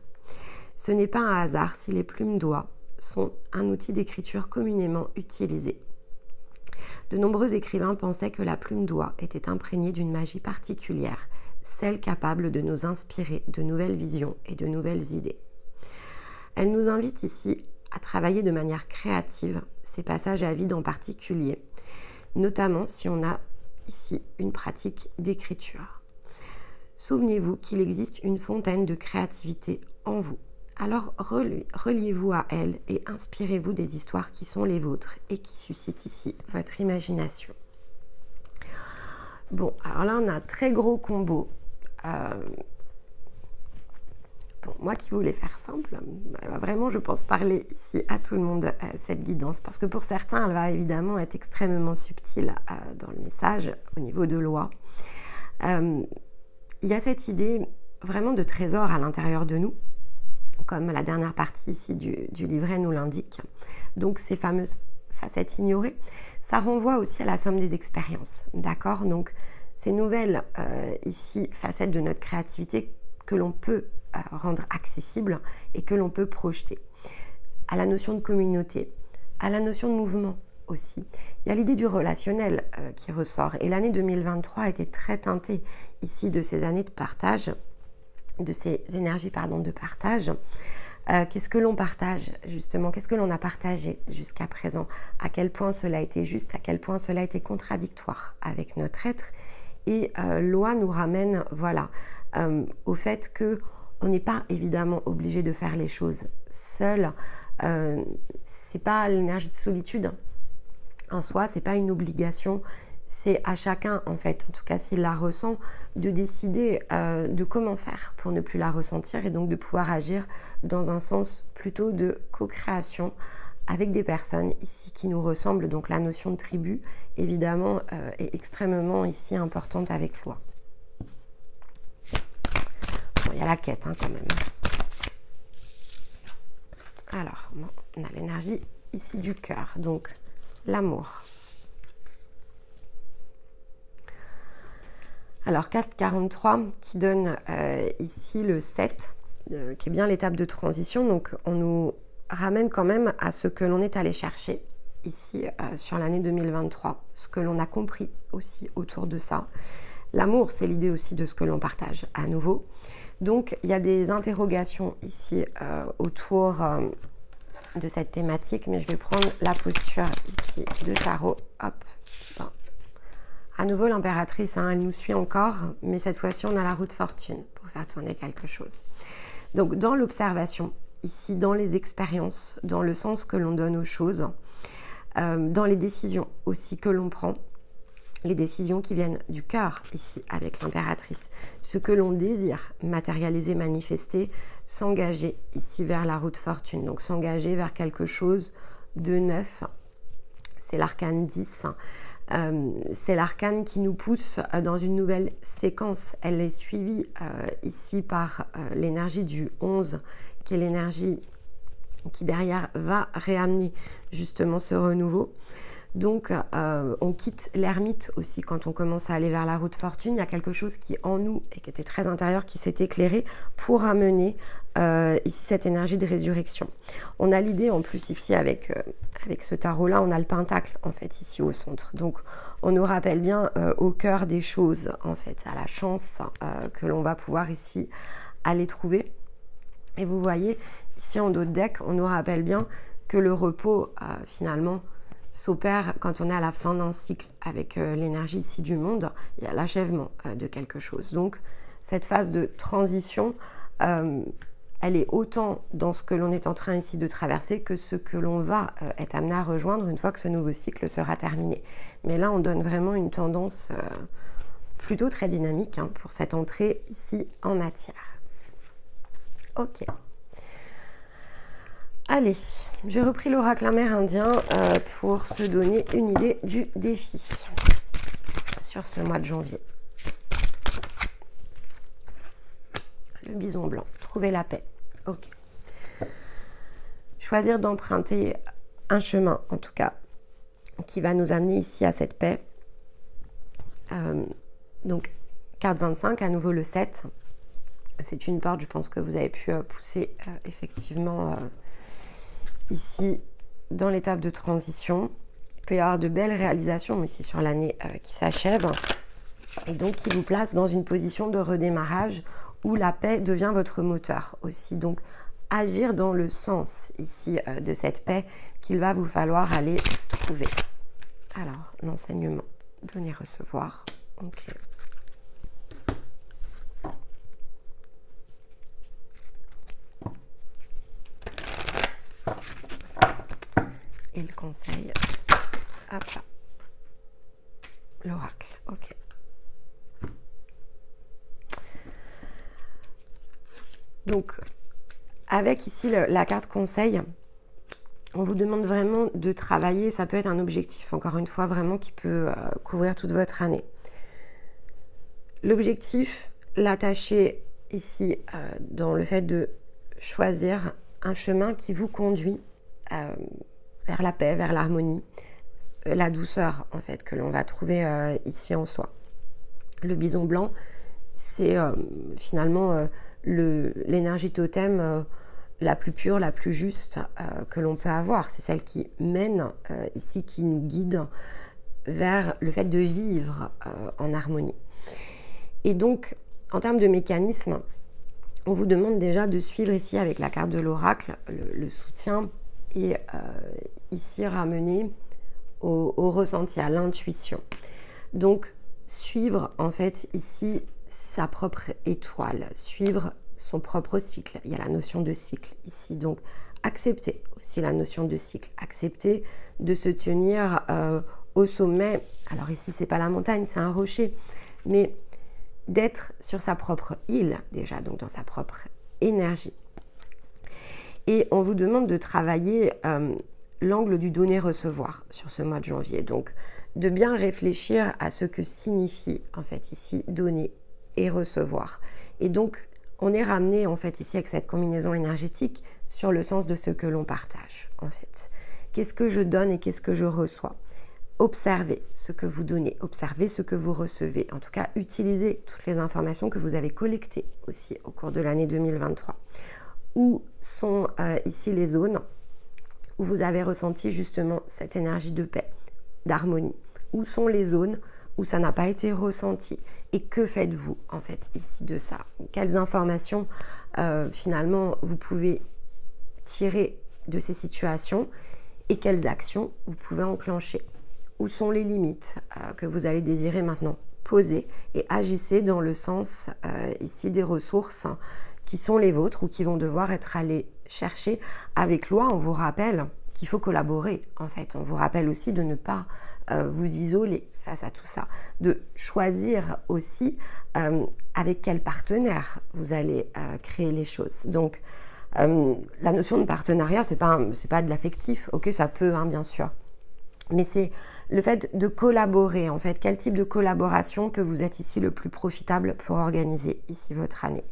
Ce n'est pas un hasard si les plumes d'oie sont un outil d'écriture communément utilisé. De nombreux écrivains pensaient que la plume d'oie était imprégnée d'une magie particulière, celle capable de nous inspirer de nouvelles visions et de nouvelles idées. Elle nous invite ici à travailler de manière créative ces passages à vide en particulier, notamment si on a ici une pratique d'écriture. Souvenez-vous qu'il existe une fontaine de créativité en vous. Alors reliez-vous à elle et inspirez-vous des histoires qui sont les vôtres et qui suscitent ici votre imagination. Bon, alors là on a un très gros combo. Bon, moi qui voulais faire simple, vraiment je pense parler ici à tout le monde cette guidance, parce que pour certains elle va évidemment être extrêmement subtile dans le message au niveau de loi. Il y a cette idée vraiment de trésor à l'intérieur de nous, comme la dernière partie ici du livret nous l'indique. Donc ces fameuses facettes ignorées, ça renvoie aussi à la somme des expériences, d'accord? Donc ces nouvelles ici facettes de notre créativité que l'on peut rendre accessibles et que l'on peut projeter. À la notion de communauté, à la notion de mouvement aussi. Il y a l'idée du relationnel qui ressort, et l'année 2023 a été très teintée ici de ces années de partage, de ces énergies de partage. Qu'est-ce que l'on partage justement? Qu'est-ce que l'on a partagé jusqu'à présent? À quel point cela a été juste? À quel point cela a été contradictoire avec notre être? Et loi nous ramène au fait que on n'est pas évidemment obligé de faire les choses seul. C'est pas l'énergie de solitude en soi, c'est pas une obligation. C'est à chacun, en fait, en tout cas s'il la ressent, de décider de comment faire pour ne plus la ressentir, et donc de pouvoir agir dans un sens plutôt de co-création avec des personnes ici qui nous ressemblent. Donc la notion de tribu, évidemment, est extrêmement ici importante avec loi. Bon, il y a la quête quand même. Alors, on a l'énergie ici du cœur, donc l'amour. Alors 4,43 qui donne ici le 7, qui est bien l'étape de transition. Donc on nous ramène quand même à ce que l'on est allé chercher ici sur l'année 2023, ce que l'on a compris aussi autour de ça. L'amour, c'est l'idée aussi de ce que l'on partage à nouveau. Donc il y a des interrogations ici autour de cette thématique, mais je vais prendre la posture ici de tarot. Hop. Bon. À nouveau l'impératrice, elle nous suit encore, mais cette fois-ci on a la roue de fortune pour faire tourner quelque chose. Donc dans l'observation, ici dans les expériences, dans le sens que l'on donne aux choses, dans les décisions aussi que l'on prend, les décisions qui viennent du cœur ici avec l'impératrice, ce que l'on désire matérialiser, manifester, s'engager ici vers la roue de fortune, donc s'engager vers quelque chose de neuf. C'est l'arcane 10. C'est l'arcane qui nous pousse dans une nouvelle séquence. Elle est suivie ici par l'énergie du 11, qui est l'énergie qui derrière va réamener justement ce renouveau. Donc on quitte l'ermite aussi quand on commence à aller vers la roue de fortune. Il y a quelque chose qui en nous et qui était très intérieur qui s'est éclairé pour amener ici cette énergie de résurrection. On a l'idée en plus ici avec ce tarot là, on a le pentacle en fait ici au centre. Donc on nous rappelle bien au cœur des choses en fait, à la chance que l'on va pouvoir ici aller trouver. Et vous voyez ici en dos de deck, on nous rappelle bien que le repos finalement s'opère quand on est à la fin d'un cycle avec l'énergie ici du monde. Il y a l'achèvement de quelque chose. Donc cette phase de transition, elle est autant dans ce que l'on est en train ici de traverser que ce que l'on va être amené à rejoindre une fois que ce nouveau cycle sera terminé. Mais là on donne vraiment une tendance plutôt très dynamique pour cette entrée ici en matière. Ok. Allez, j'ai repris l'oracle amérindien pour se donner une idée du défi sur ce mois de janvier. Le bison blanc, trouver la paix. Ok. Choisir d'emprunter un chemin, en tout cas, qui va nous amener ici à cette paix. Donc, carte 25, à nouveau le 7. C'est une porte, je pense que vous avez pu pousser effectivement ici dans l'étape de transition. Il peut y avoir de belles réalisations aussi sur l'année qui s'achève et donc qui vous place dans une position de redémarrage où la paix devient votre moteur aussi. Donc agir dans le sens ici de cette paix qu'il va vous falloir aller trouver. Alors l'enseignement donner, recevoir. Ok. Et le conseil, hop là, l'oracle, ok. Donc, avec ici la carte conseil, on vous demande vraiment de travailler, ça peut être un objectif, encore une fois, vraiment qui peut couvrir toute votre année. L'objectif, l'attacher ici dans le fait de choisir un chemin qui vous conduit vers la paix, vers l'harmonie, la douceur en fait que l'on va trouver ici en soi. Le bison blanc, c'est finalement l'énergie totem la plus pure, la plus juste que l'on peut avoir. C'est celle qui mène ici, qui nous guide vers le fait de vivre en harmonie. Et donc, en termes de mécanisme, on vous demande déjà de suivre ici avec la carte de l'oracle, le soutien, et ici ramener au ressenti, à l'intuition. Donc, suivre en fait ici sa propre étoile, suivre son propre cycle. Il y a la notion de cycle ici, donc accepter aussi la notion de cycle, accepter de se tenir au sommet. Alors ici, c'est pas la montagne, c'est un rocher, mais d'être sur sa propre île déjà, donc dans sa propre énergie. Et on vous demande de travailler l'angle du donner-recevoir sur ce mois de janvier. Donc, de bien réfléchir à ce que signifie en fait ici donner et recevoir. Et donc, on est ramené en fait ici avec cette combinaison énergétique sur le sens de ce que l'on partage en fait. Qu'est-ce que je donne et qu'est-ce que je reçois? Observez ce que vous donnez, observez ce que vous recevez. En tout cas, utilisez toutes les informations que vous avez collectées aussi au cours de l'année 2023. Où sont ici les zones où vous avez ressenti justement cette énergie de paix, d'harmonie? Où sont les zones où ça n'a pas été ressenti? Et que faites-vous en fait ici de ça? Quelles informations finalement vous pouvez tirer de ces situations et quelles actions vous pouvez enclencher? Où sont les limites que vous allez désirer maintenant poser et agissez dans le sens ici des ressources qui sont les vôtres ou qui vont devoir être allées chercher. Avec loi, on vous rappelle qu'il faut collaborer en fait. On vous rappelle aussi de ne pas vous isoler face à tout ça, de choisir aussi avec quel partenaire vous allez créer les choses. Donc, la notion de partenariat, c'est pas de l'affectif, ok, ça peut, hein, bien sûr. Mais c'est le fait de collaborer, en fait. Quel type de collaboration peut vous être ici le plus profitable pour organiser ici votre année?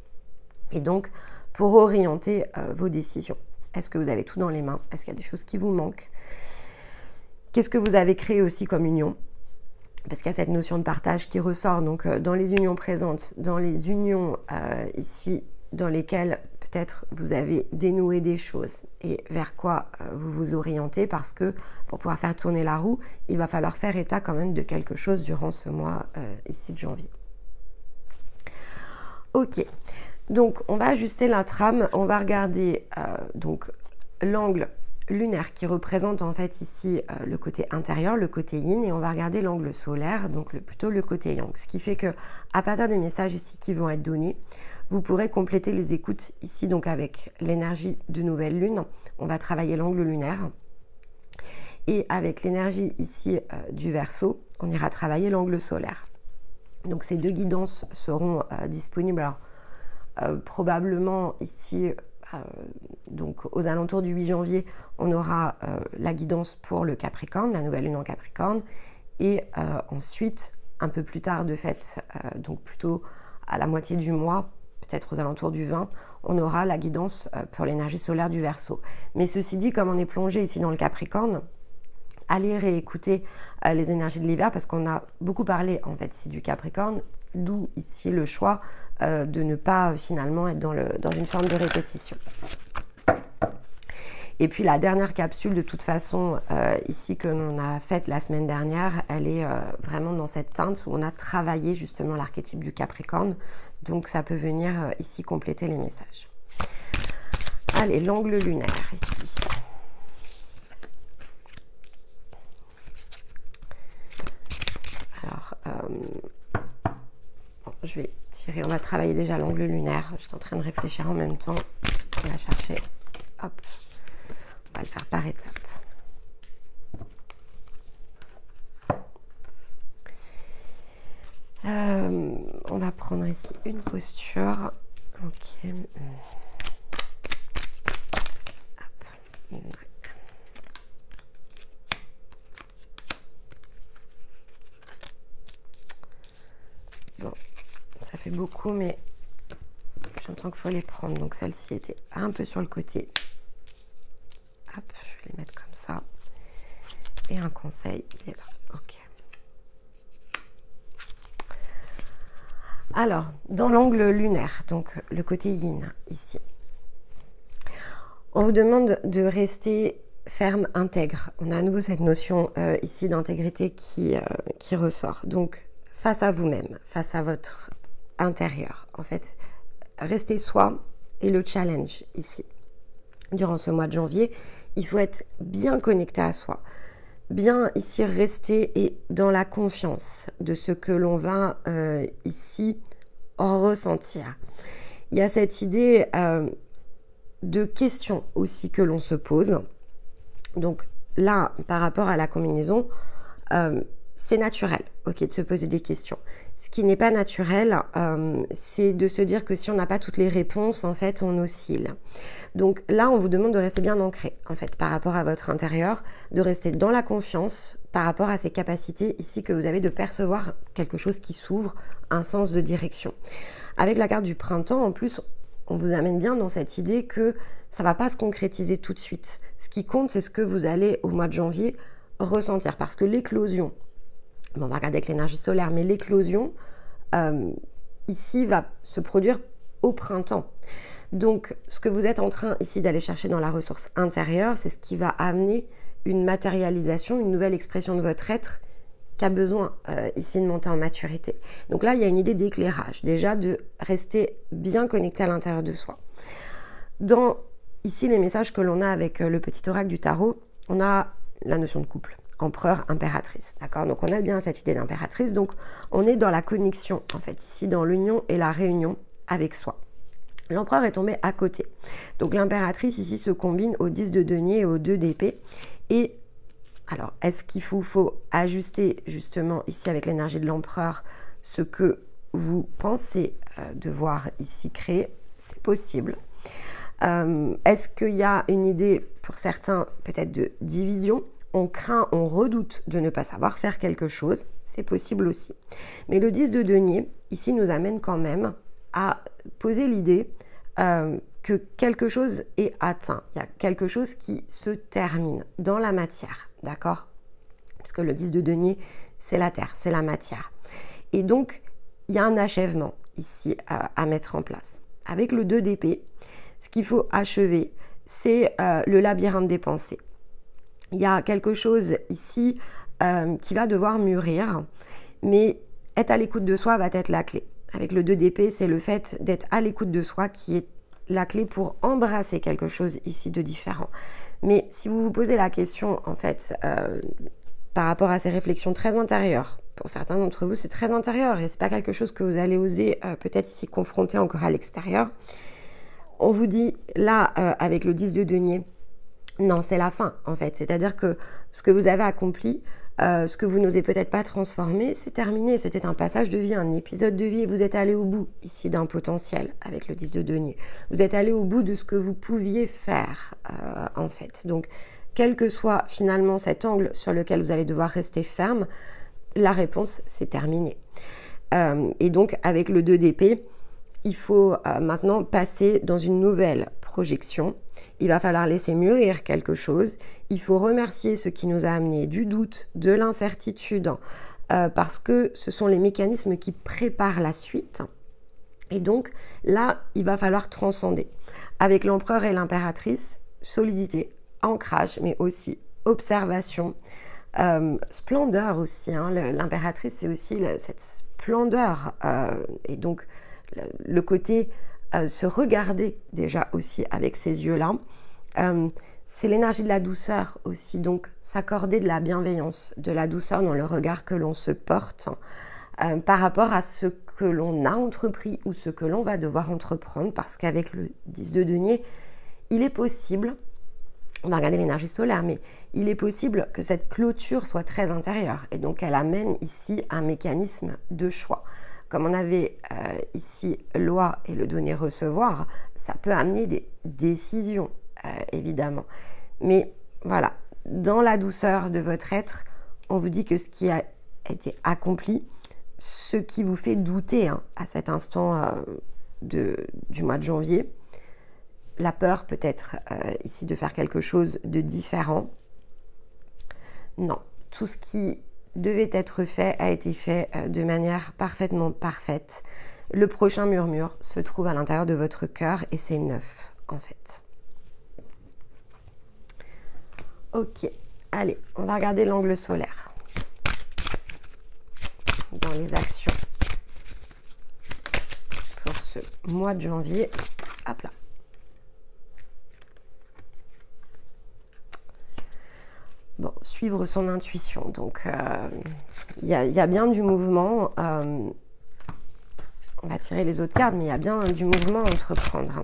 Et donc, pour orienter vos décisions. Est-ce que vous avez tout dans les mains? Est-ce qu'il y a des choses qui vous manquent? Qu'est-ce que vous avez créé aussi comme union? Parce qu'il y a cette notion de partage qui ressort. Donc, dans les unions présentes, dans les unions ici, dans lesquelles peut-être vous avez dénoué des choses et vers quoi vous vous orientez, parce que pour pouvoir faire tourner la roue, il va falloir faire état quand même de quelque chose durant ce mois ici de janvier. Ok, donc on va ajuster la trame, on va regarder donc l'angle lunaire qui représente en fait ici le côté intérieur, le côté yin, et on va regarder l'angle solaire, donc plutôt le côté yang. Ce qui fait que à partir des messages ici qui vont être donnés, vous pourrez compléter les écoutes ici donc avec l'énergie de nouvelle lune. On va travailler l'angle lunaire. Et avec l'énergie ici du Verseau, on ira travailler l'angle solaire. Donc ces deux guidances seront disponibles alors, probablement ici, donc aux alentours du 8 janvier, on aura la guidance pour le Capricorne, la nouvelle lune en Capricorne. Et ensuite, un peu plus tard de fait, donc plutôt à la moitié du mois, peut-être aux alentours du 20, on aura la guidance pour l'énergie solaire du Verseau. Mais ceci dit, comme on est plongé ici dans le Capricorne, allez réécouter les énergies de l'hiver parce qu'on a beaucoup parlé en fait ici du Capricorne, d'où ici le choix de ne pas finalement être dans une forme de répétition. Et puis la dernière capsule de toute façon ici que l'on a faite la semaine dernière, elle est vraiment dans cette teinte où on a travaillé justement l'archétype du Capricorne. Donc ça peut venir ici compléter les messages. Allez, l'angle lunaire ici. je vais tirer, on va travailler déjà l'angle lunaire. Je suis en train de réfléchir en même temps. On va chercher, hop, on va le faire par étapes. On va prendre ici une posture. Ok. Hop. Bon, ça fait beaucoup, mais j'entends qu'il faut les prendre. Donc celle-ci était un peu sur le côté. Hop, je vais les mettre comme ça. Et un conseil, il est là. Ok. Alors, dans l'angle lunaire, donc le côté yin, ici, on vous demande de rester ferme, intègre. On a à nouveau cette notion ici d'intégrité qui ressort. Donc, face à vous-même, face à votre intérieur. En fait, restez soi et le challenge ici. Durant ce mois de janvier, il faut être bien connecté à soi. Bien ici rester et dans la confiance de ce que l'on va ici ressentir. Il y a cette idée de questions aussi que l'on se pose. Donc là, par rapport à la combinaison, c'est naturel, ok, de se poser des questions. Ce qui n'est pas naturel, c'est de se dire que si on n'a pas toutes les réponses, en fait, on oscille. Donc là, on vous demande de rester bien ancré, en fait, par rapport à votre intérieur, de rester dans la confiance par rapport à ces capacités ici que vous avez de percevoir quelque chose qui s'ouvre, un sens de direction. Avec la carte du printemps, en plus, on vous amène bien dans cette idée que ça ne va pas se concrétiser tout de suite. Ce qui compte, c'est ce que vous allez, au mois de janvier, ressentir. Parce que l'éclosion, bon, on va regarder avec l'énergie solaire, mais l'éclosion, ici, va se produire au printemps. Donc, ce que vous êtes en train ici d'aller chercher dans la ressource intérieure, c'est ce qui va amener une matérialisation, une nouvelle expression de votre être qui a besoin ici de monter en maturité. Donc là, il y a une idée d'éclairage, déjà de rester bien connecté à l'intérieur de soi. Dans ici les messages que l'on a avec le petit oracle du tarot, on a la notion de couple. Empereur, impératrice, d'accord? Donc on a bien cette idée d'impératrice, donc on est dans la connexion, en fait, ici dans l'union et la réunion avec soi. L'empereur est tombé à côté, donc l'impératrice ici se combine au 10 de denier et au 2 d'épée, et alors est-ce qu'il faut ajuster justement ici avec l'énergie de l'empereur ce que vous pensez devoir ici créer? C'est possible. Est-ce qu'il y a une idée pour certains peut-être de division? On craint, on redoute de ne pas savoir faire quelque chose, c'est possible aussi. Mais le 10 de denier, ici, nous amène quand même à poser l'idée que quelque chose est atteint. Il y a quelque chose qui se termine dans la matière, d'accord? Parce que le 10 de denier, c'est la terre, c'est la matière. Et donc, il y a un achèvement ici à mettre en place. Avec le 2 d'épée, ce qu'il faut achever, c'est le labyrinthe des pensées. Il y a quelque chose ici qui va devoir mûrir, mais être à l'écoute de soi va être la clé. Avec le 2 d'épée, c'est le fait d'être à l'écoute de soi qui est la clé pour embrasser quelque chose ici de différent. Mais si vous vous posez la question, en fait, par rapport à ces réflexions très intérieures, pour certains d'entre vous, c'est très intérieur et c'est pas quelque chose que vous allez oser peut-être ici confronter encore à l'extérieur. On vous dit là, avec le 10 de denier, non, c'est la fin, en fait. C'est-à-dire que ce que vous avez accompli, ce que vous n'osez peut-être pas transformer, c'est terminé. C'était un passage de vie, un épisode de vie, et vous êtes allé au bout, ici, d'un potentiel, avec le 10 de denier. Vous êtes allé au bout de ce que vous pouviez faire, en fait. Donc, quel que soit, finalement, cet angle sur lequel vous allez devoir rester ferme, la réponse, c'est terminé. Et donc, avec le 2 d'épée, il faut maintenant passer dans une nouvelle projection. Il va falloir laisser mûrir quelque chose. Il faut remercier ce qui nous a amené du doute, de l'incertitude, parce que ce sont les mécanismes qui préparent la suite. Et donc là, il va falloir transcender. Avec l'empereur et l'impératrice, solidité, ancrage, mais aussi observation, splendeur aussi. Hein. L'impératrice, c'est aussi cette splendeur. Et donc, le côté se regarder déjà aussi avec ces yeux-là. C'est l'énergie de la douceur aussi, donc s'accorder de la bienveillance, de la douceur dans le regard que l'on se porte. par rapport à ce que l'on a entrepris ou ce que l'on va devoir entreprendre, parce qu'avec le 10 de denier, il est possible, on va regarder l'énergie solaire, mais il est possible que cette clôture soit très intérieure, et donc elle amène ici un mécanisme de choix. Comme on avait ici loi et le donner-recevoir, ça peut amener des décisions, évidemment. Mais voilà, dans la douceur de votre être, on vous dit que ce qui a été accompli, ce qui vous fait douter à cet instant du mois de janvier, la peur peut-être ici de faire quelque chose de différent. Non, tout ce qui devait être fait a été fait de manière parfaitement parfaite. Le prochain murmure se trouve à l'intérieur de votre cœur et c'est neuf en fait. Ok, allez, on va regarder l'angle solaire dans les actions pour ce mois de janvier. Hop là. Bon, suivre son intuition. Donc, il y a bien du mouvement. On va tirer les autres cartes, mais il y a bien du mouvement à entreprendre.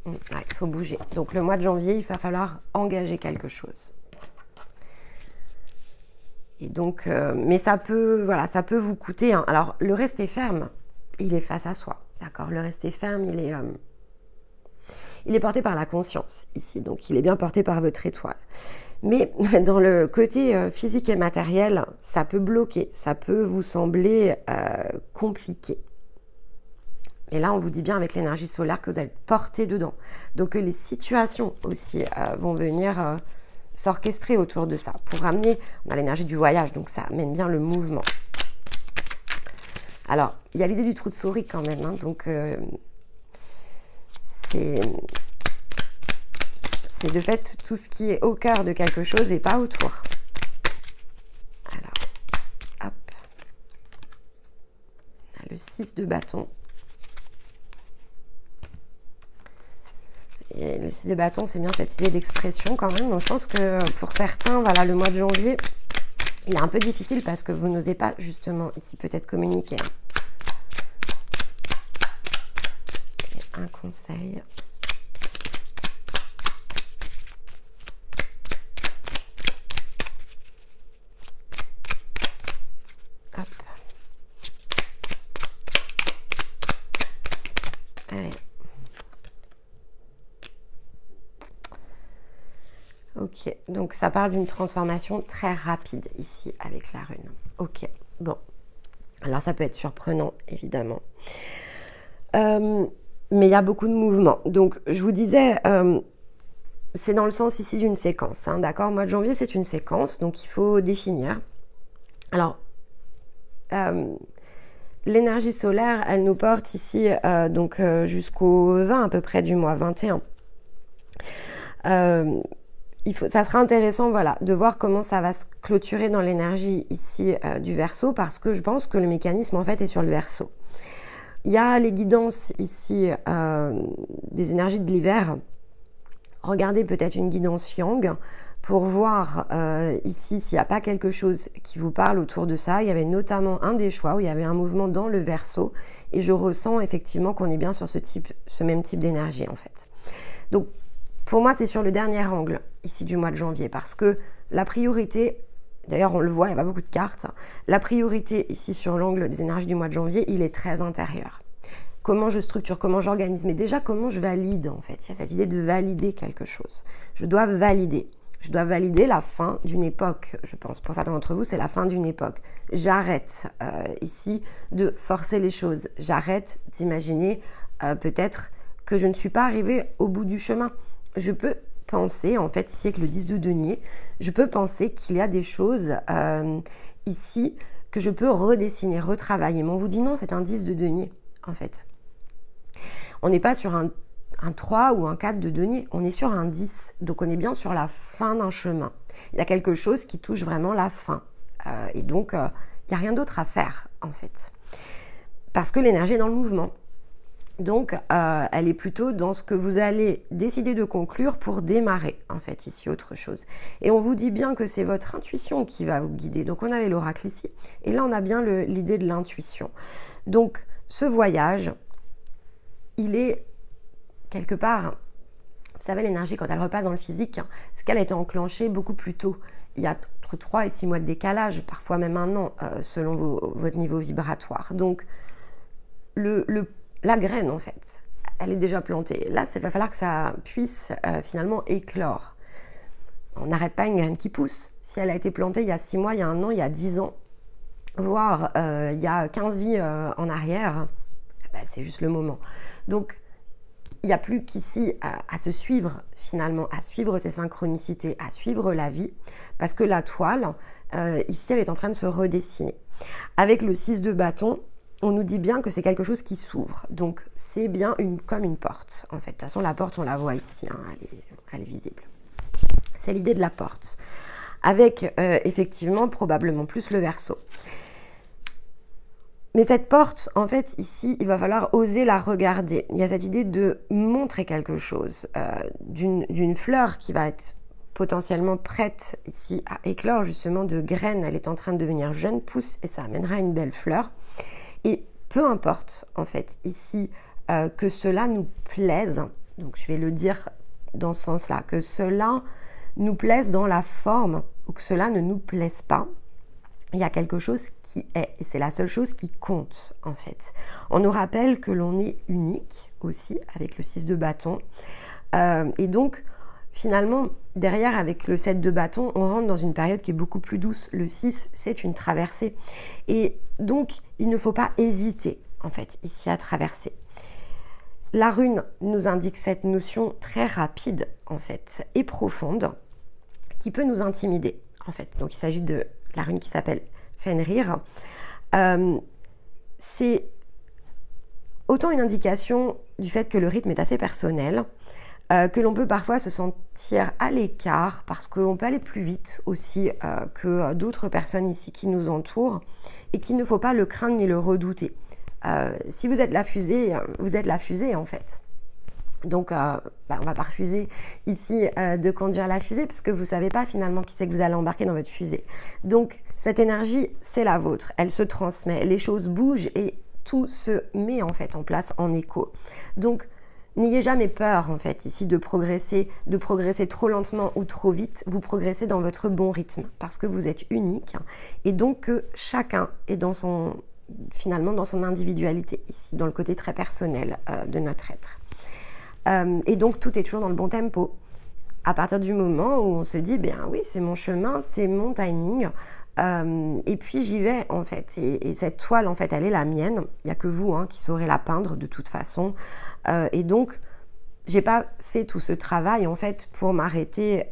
Ouais, il faut bouger. Donc, le mois de janvier, il va falloir engager quelque chose. Et donc, mais ça peut, voilà, ça peut vous coûter. Alors, le rester ferme, il est face à soi. D'accord ? Le rester ferme, il est porté par la conscience ici, donc il est bien porté par votre étoile. Mais dans le côté physique et matériel, ça peut bloquer, ça peut vous sembler compliqué. Et là, on vous dit bien avec l'énergie solaire que vous allez porter dedans. Donc les situations aussi vont venir s'orchestrer autour de ça. Pour amener, on a l'énergie du voyage, donc ça amène bien le mouvement. Alors, il y a l'idée du trou de souris quand même, donc c'est de fait tout ce qui est au cœur de quelque chose et pas autour. Alors, hop. On a le 6 de bâton. Et le 6 de bâton, c'est bien cette idée d'expression quand même. Donc je pense que pour certains, voilà, le mois de janvier, il est un peu difficile parce que vous n'osez pas justement ici peut-être communiquer. Et un conseil. Hop. Allez. Ok, donc ça parle d'une transformation très rapide ici avec la rune. Ok, bon. Alors ça peut être surprenant, évidemment. Mais il y a beaucoup de mouvements. Donc je vous disais, c'est dans le sens ici d'une séquence. D'accord, mois de janvier, c'est une séquence, donc il faut définir. Alors, l'énergie solaire, elle nous porte ici donc jusqu'au 20 à peu près du mois, 21. Ça sera intéressant, voilà, de voir comment ça va se clôturer dans l'énergie ici du Verseau, parce que je pense que le mécanisme en fait est sur le Verseau. Il y a les guidances ici des énergies de l'hiver. Regardez peut-être une guidance Yang pour voir ici s'il n'y a pas quelque chose qui vous parle autour de ça. Il y avait notamment un des choix où il y avait un mouvement dans le Verseau et je ressens effectivement qu'on est bien sur ce même type d'énergie en fait. Donc pour moi, c'est sur le dernier angle, ici, du mois de janvier, parce que la priorité, d'ailleurs, on le voit, il n'y a pas beaucoup de cartes, la priorité, ici, sur l'angle des énergies du mois de janvier, il est très intérieur. Comment je structure, comment j'organise, mais déjà, comment je valide, en fait. Il y a cette idée de valider quelque chose. Je dois valider. Je dois valider la fin d'une époque, je pense. Pour certains d'entre vous, c'est la fin d'une époque. J'arrête, ici, de forcer les choses. J'arrête d'imaginer, peut-être, que je ne suis pas arrivée au bout du chemin. Je peux penser, en fait, ici avec le 10 de denier, je peux penser qu'il y a des choses ici que je peux redessiner, retravailler. Mais on vous dit non, c'est un 10 de denier, en fait. On n'est pas sur un 3 ou un 4 de denier, on est sur un 10. Donc on est bien sur la fin d'un chemin. Il y a quelque chose qui touche vraiment la fin. Et donc, il n'y a rien d'autre à faire, en fait. Parce que l'énergie est dans le mouvement. Donc, elle est plutôt dans ce que vous allez décider de conclure pour démarrer, en fait, ici, autre chose. Et on vous dit bien que c'est votre intuition qui va vous guider. Donc, on avait l'oracle ici. Et là, on a bien l'idée de l'intuition. Donc, ce voyage, il est quelque part... Vous savez, l'énergie, quand elle repasse dans le physique, c'est qu'elle a été enclenchée beaucoup plus tôt. Il y a entre 3 et 6 mois de décalage, parfois même un an, selon votre niveau vibratoire. Donc, la graine, en fait, elle est déjà plantée. Là, il va falloir que ça puisse finalement éclore. On n'arrête pas une graine qui pousse. Si elle a été plantée il y a 6 mois, il y a un an, il y a 10 ans, voire il y a 15 vies en arrière, c'est juste le moment. Donc, il n'y a plus qu'ici à se suivre finalement, à suivre ses synchronicités, à suivre la vie, parce que la toile, ici, elle est en train de se redessiner. Avec le 6 de bâton, on nous dit bien que c'est quelque chose qui s'ouvre. Donc, c'est bien comme une porte, en fait. De toute façon, la porte, on la voit ici, hein, elle est visible. C'est l'idée de la porte. Avec, effectivement, probablement plus le Verseau. Mais cette porte, en fait, ici, il va falloir oser la regarder. Il y a cette idée de montrer quelque chose, d'une fleur qui va être potentiellement prête ici à éclore, justement, de graines. Elle est en train de devenir jeune pousse et ça amènera une belle fleur. Et peu importe, en fait, ici, que cela nous plaise, donc je vais le dire dans ce sens-là, que cela nous plaise dans la forme ou que cela ne nous plaise pas, il y a quelque chose qui est, et c'est la seule chose qui compte, en fait. On nous rappelle que l'on est unique aussi, avec le 6 de bâton. Et donc, finalement, derrière, avec le 7 de bâton, on rentre dans une période qui est beaucoup plus douce. Le 6, c'est une traversée. Et donc, il ne faut pas hésiter, en fait, ici à traverser. La rune nous indique cette notion très rapide, en fait, et profonde, qui peut nous intimider, en fait. Donc, il s'agit de la rune qui s'appelle Fenrir. C'est autant une indication du fait que le rythme est assez personnel, que l'on peut parfois se sentir à l'écart parce qu'on peut aller plus vite aussi que d'autres personnes ici qui nous entourent et qu'il ne faut pas le craindre ni le redouter. Si vous êtes la fusée, vous êtes la fusée en fait. Donc, on ne va pas refuser ici de conduire la fusée puisque vous ne savez pas finalement qui c'est que vous allez embarquer dans votre fusée. Donc, cette énergie, c'est la vôtre. Elle se transmet, les choses bougent et tout se met en fait en place en écho. Donc, n'ayez jamais peur en fait ici de progresser trop lentement ou trop vite. Vous progressez dans votre bon rythme parce que vous êtes unique et donc que chacun est finalement dans son individualité ici, dans le côté très personnel de notre être. Et donc tout est toujours dans le bon tempo. À partir du moment où on se dit, bien oui, c'est mon chemin, c'est mon timing, et puis j'y vais en fait. Et cette toile en fait, elle est la mienne. Il n'y a que vous qui saurez la peindre de toute façon. Et donc, j'ai pas fait tout ce travail en fait pour m'arrêter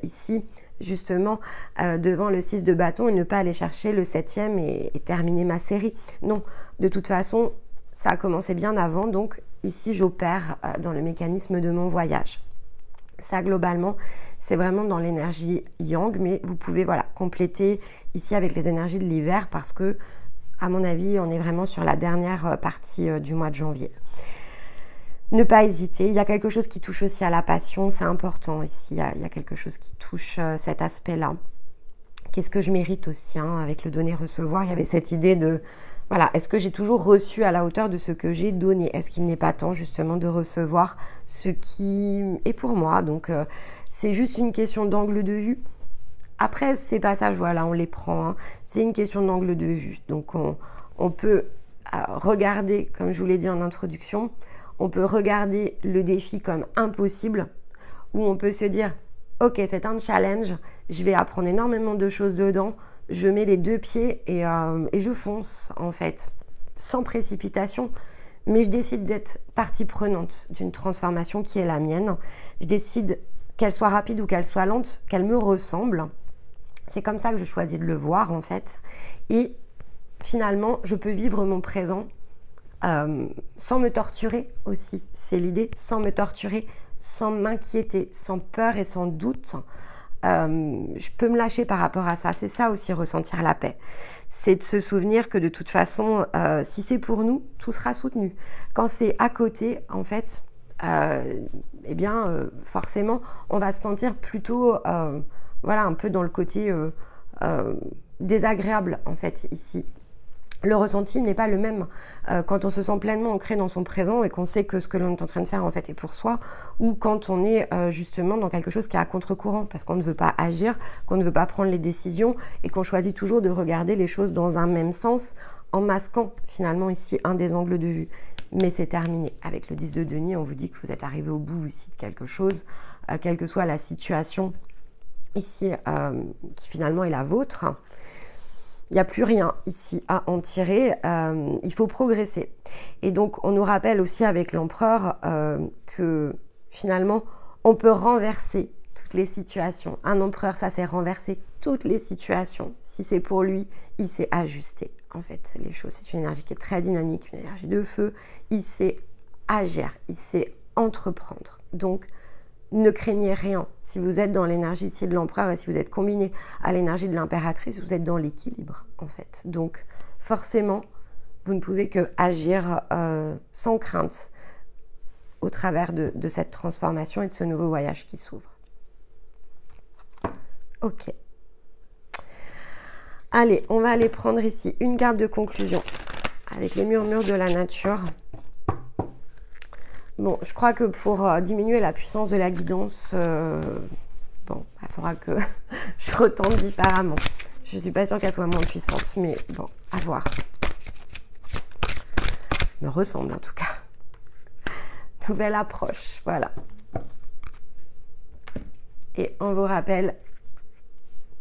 ici justement devant le 6 de bâton et ne pas aller chercher le 7e et terminer ma série. Non, de toute façon, ça a commencé bien avant, donc ici j'opère dans le mécanisme de mon voyage. Ça globalement, c'est vraiment dans l'énergie yang, mais vous pouvez voilà, compléter ici avec les énergies de l'hiver parce que, à mon avis, on est vraiment sur la dernière partie du mois de janvier. Ne pas hésiter, il y a quelque chose qui touche aussi à la passion, c'est important ici, il y a quelque chose qui touche cet aspect-là. Qu'est-ce que je mérite aussi avec le donner-recevoir, il y avait cette idée de... Voilà, est-ce que j'ai toujours reçu à la hauteur de ce que j'ai donné? Est-ce qu'il n'est pas temps justement de recevoir ce qui est pour moi? Donc, c'est juste une question d'angle de vue. Après, ces passages, voilà, on les prend. C'est une question d'angle de vue. Donc, on peut regarder, comme je vous l'ai dit en introduction, on peut regarder le défi comme impossible ou on peut se dire, ok, c'est un challenge, je vais apprendre énormément de choses dedans, je mets les 2 pieds et je fonce en fait, sans précipitation, mais je décide d'être partie prenante d'une transformation qui est la mienne. Je décide qu'elle soit rapide ou qu'elle soit lente, qu'elle me ressemble. C'est comme ça que je choisis de le voir en fait. Et finalement, je peux vivre mon présent sans me torturer aussi. C'est l'idée, sans me torturer, sans m'inquiéter, sans peur et sans doute. je peux me lâcher par rapport à ça. C'est ça aussi, ressentir la paix. C'est de se souvenir que de toute façon, si c'est pour nous, tout sera soutenu. Quand c'est à côté, en fait, eh bien, forcément, on va se sentir plutôt, voilà, un peu dans le côté désagréable, en fait, ici. Le ressenti n'est pas le même quand on se sent pleinement ancré dans son présent et qu'on sait que ce que l'on est en train de faire en fait est pour soi, ou quand on est justement dans quelque chose qui est à contre-courant parce qu'on ne veut pas agir, qu'on ne veut pas prendre les décisions et qu'on choisit toujours de regarder les choses dans un même sens en masquant finalement ici un des angles de vue. Mais c'est terminé. Avec le 10 de denier, on vous dit que vous êtes arrivé au bout ici de quelque chose, quelle que soit la situation ici qui finalement est la vôtre. Il n'y a plus rien ici à en tirer, il faut progresser. Et donc, on nous rappelle aussi avec l'empereur que finalement, on peut renverser toutes les situations. Un empereur, ça c'est renverser toutes les situations. Si c'est pour lui, il sait ajuster en fait les choses. C'est une énergie qui est très dynamique, une énergie de feu. Il sait agir, il sait entreprendre. Donc, ne craignez rien. Si vous êtes dans l'énergie ici de l'empereur et si vous êtes combiné à l'énergie de l'impératrice, vous êtes dans l'équilibre en fait. Donc forcément, vous ne pouvez que agir sans crainte au travers de cette transformation et de ce nouveau voyage qui s'ouvre. Ok. Allez, on va aller prendre ici une carte de conclusion avec les murmures de la nature. Bon, je crois que pour diminuer la puissance de la guidance, bon, il faudra que je retente différemment. Je ne suis pas sûre qu'elle soit moins puissante, mais bon, à voir. Elle me ressemble en tout cas. Nouvelle approche, voilà. Et on vous rappelle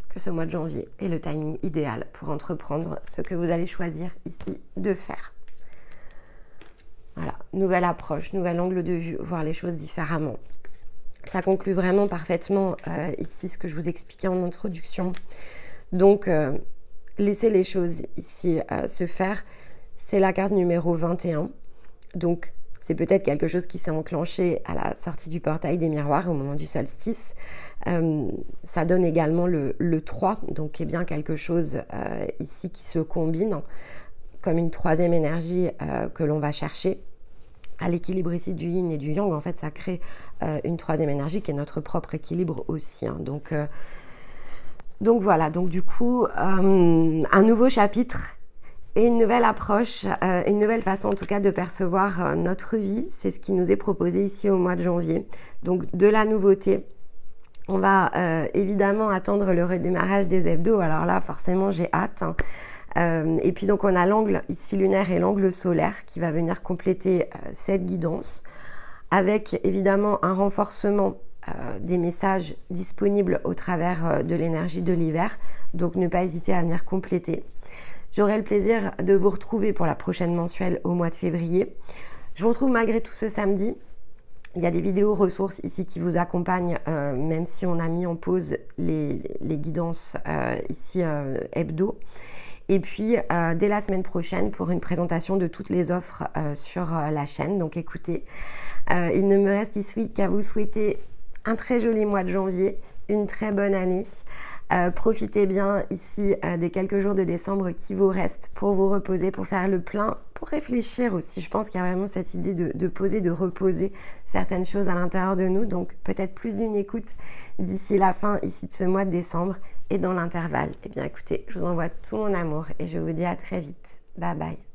que ce mois de janvier est le timing idéal pour entreprendre ce que vous allez choisir ici de faire. Voilà, nouvelle approche, nouvel angle de vue, voir les choses différemment. Ça conclut vraiment parfaitement ici ce que je vous expliquais en introduction. Donc, laissez les choses ici se faire. C'est la carte numéro 21. Donc, c'est peut-être quelque chose qui s'est enclenché à la sortie du portail des miroirs au moment du solstice. Ça donne également le 3, donc est bien quelque chose ici qui se combine comme une troisième énergie que l'on va chercher. À l'équilibre ici du yin et du yang, en fait, ça crée une troisième énergie qui est notre propre équilibre aussi. Hein. Donc voilà, donc du coup, un nouveau chapitre et une nouvelle approche, une nouvelle façon en tout cas de percevoir notre vie. C'est ce qui nous est proposé ici au mois de janvier. Donc de la nouveauté. On va évidemment attendre le redémarrage des hebdos. Alors là, forcément, j'ai hâte. Hein. Et puis donc on a l'angle ici lunaire et l'angle solaire qui va venir compléter cette guidance avec évidemment un renforcement des messages disponibles au travers de l'énergie de l'hiver. Donc ne pas hésiter à venir compléter. J'aurai le plaisir de vous retrouver pour la prochaine mensuelle au mois de février. Je vous retrouve malgré tout ce samedi. Il y a des vidéos ressources ici qui vous accompagnent, même si on a mis en pause les guidances ici hebdo. Et puis, dès la semaine prochaine, pour une présentation de toutes les offres sur la chaîne. Donc, écoutez, il ne me reste ici qu'à vous souhaiter un très joli mois de janvier, une très bonne année. Profitez bien ici des quelques jours de décembre qui vous restent pour vous reposer, pour faire le plein, pour réfléchir aussi. Je pense qu'il y a vraiment cette idée de poser, de reposer certaines choses à l'intérieur de nous. Donc, peut-être plus d'une écoute d'ici la fin ici de ce mois de décembre. Et dans l'intervalle, eh bien écoutez, je vous envoie tout mon amour et je vous dis à très vite. Bye bye.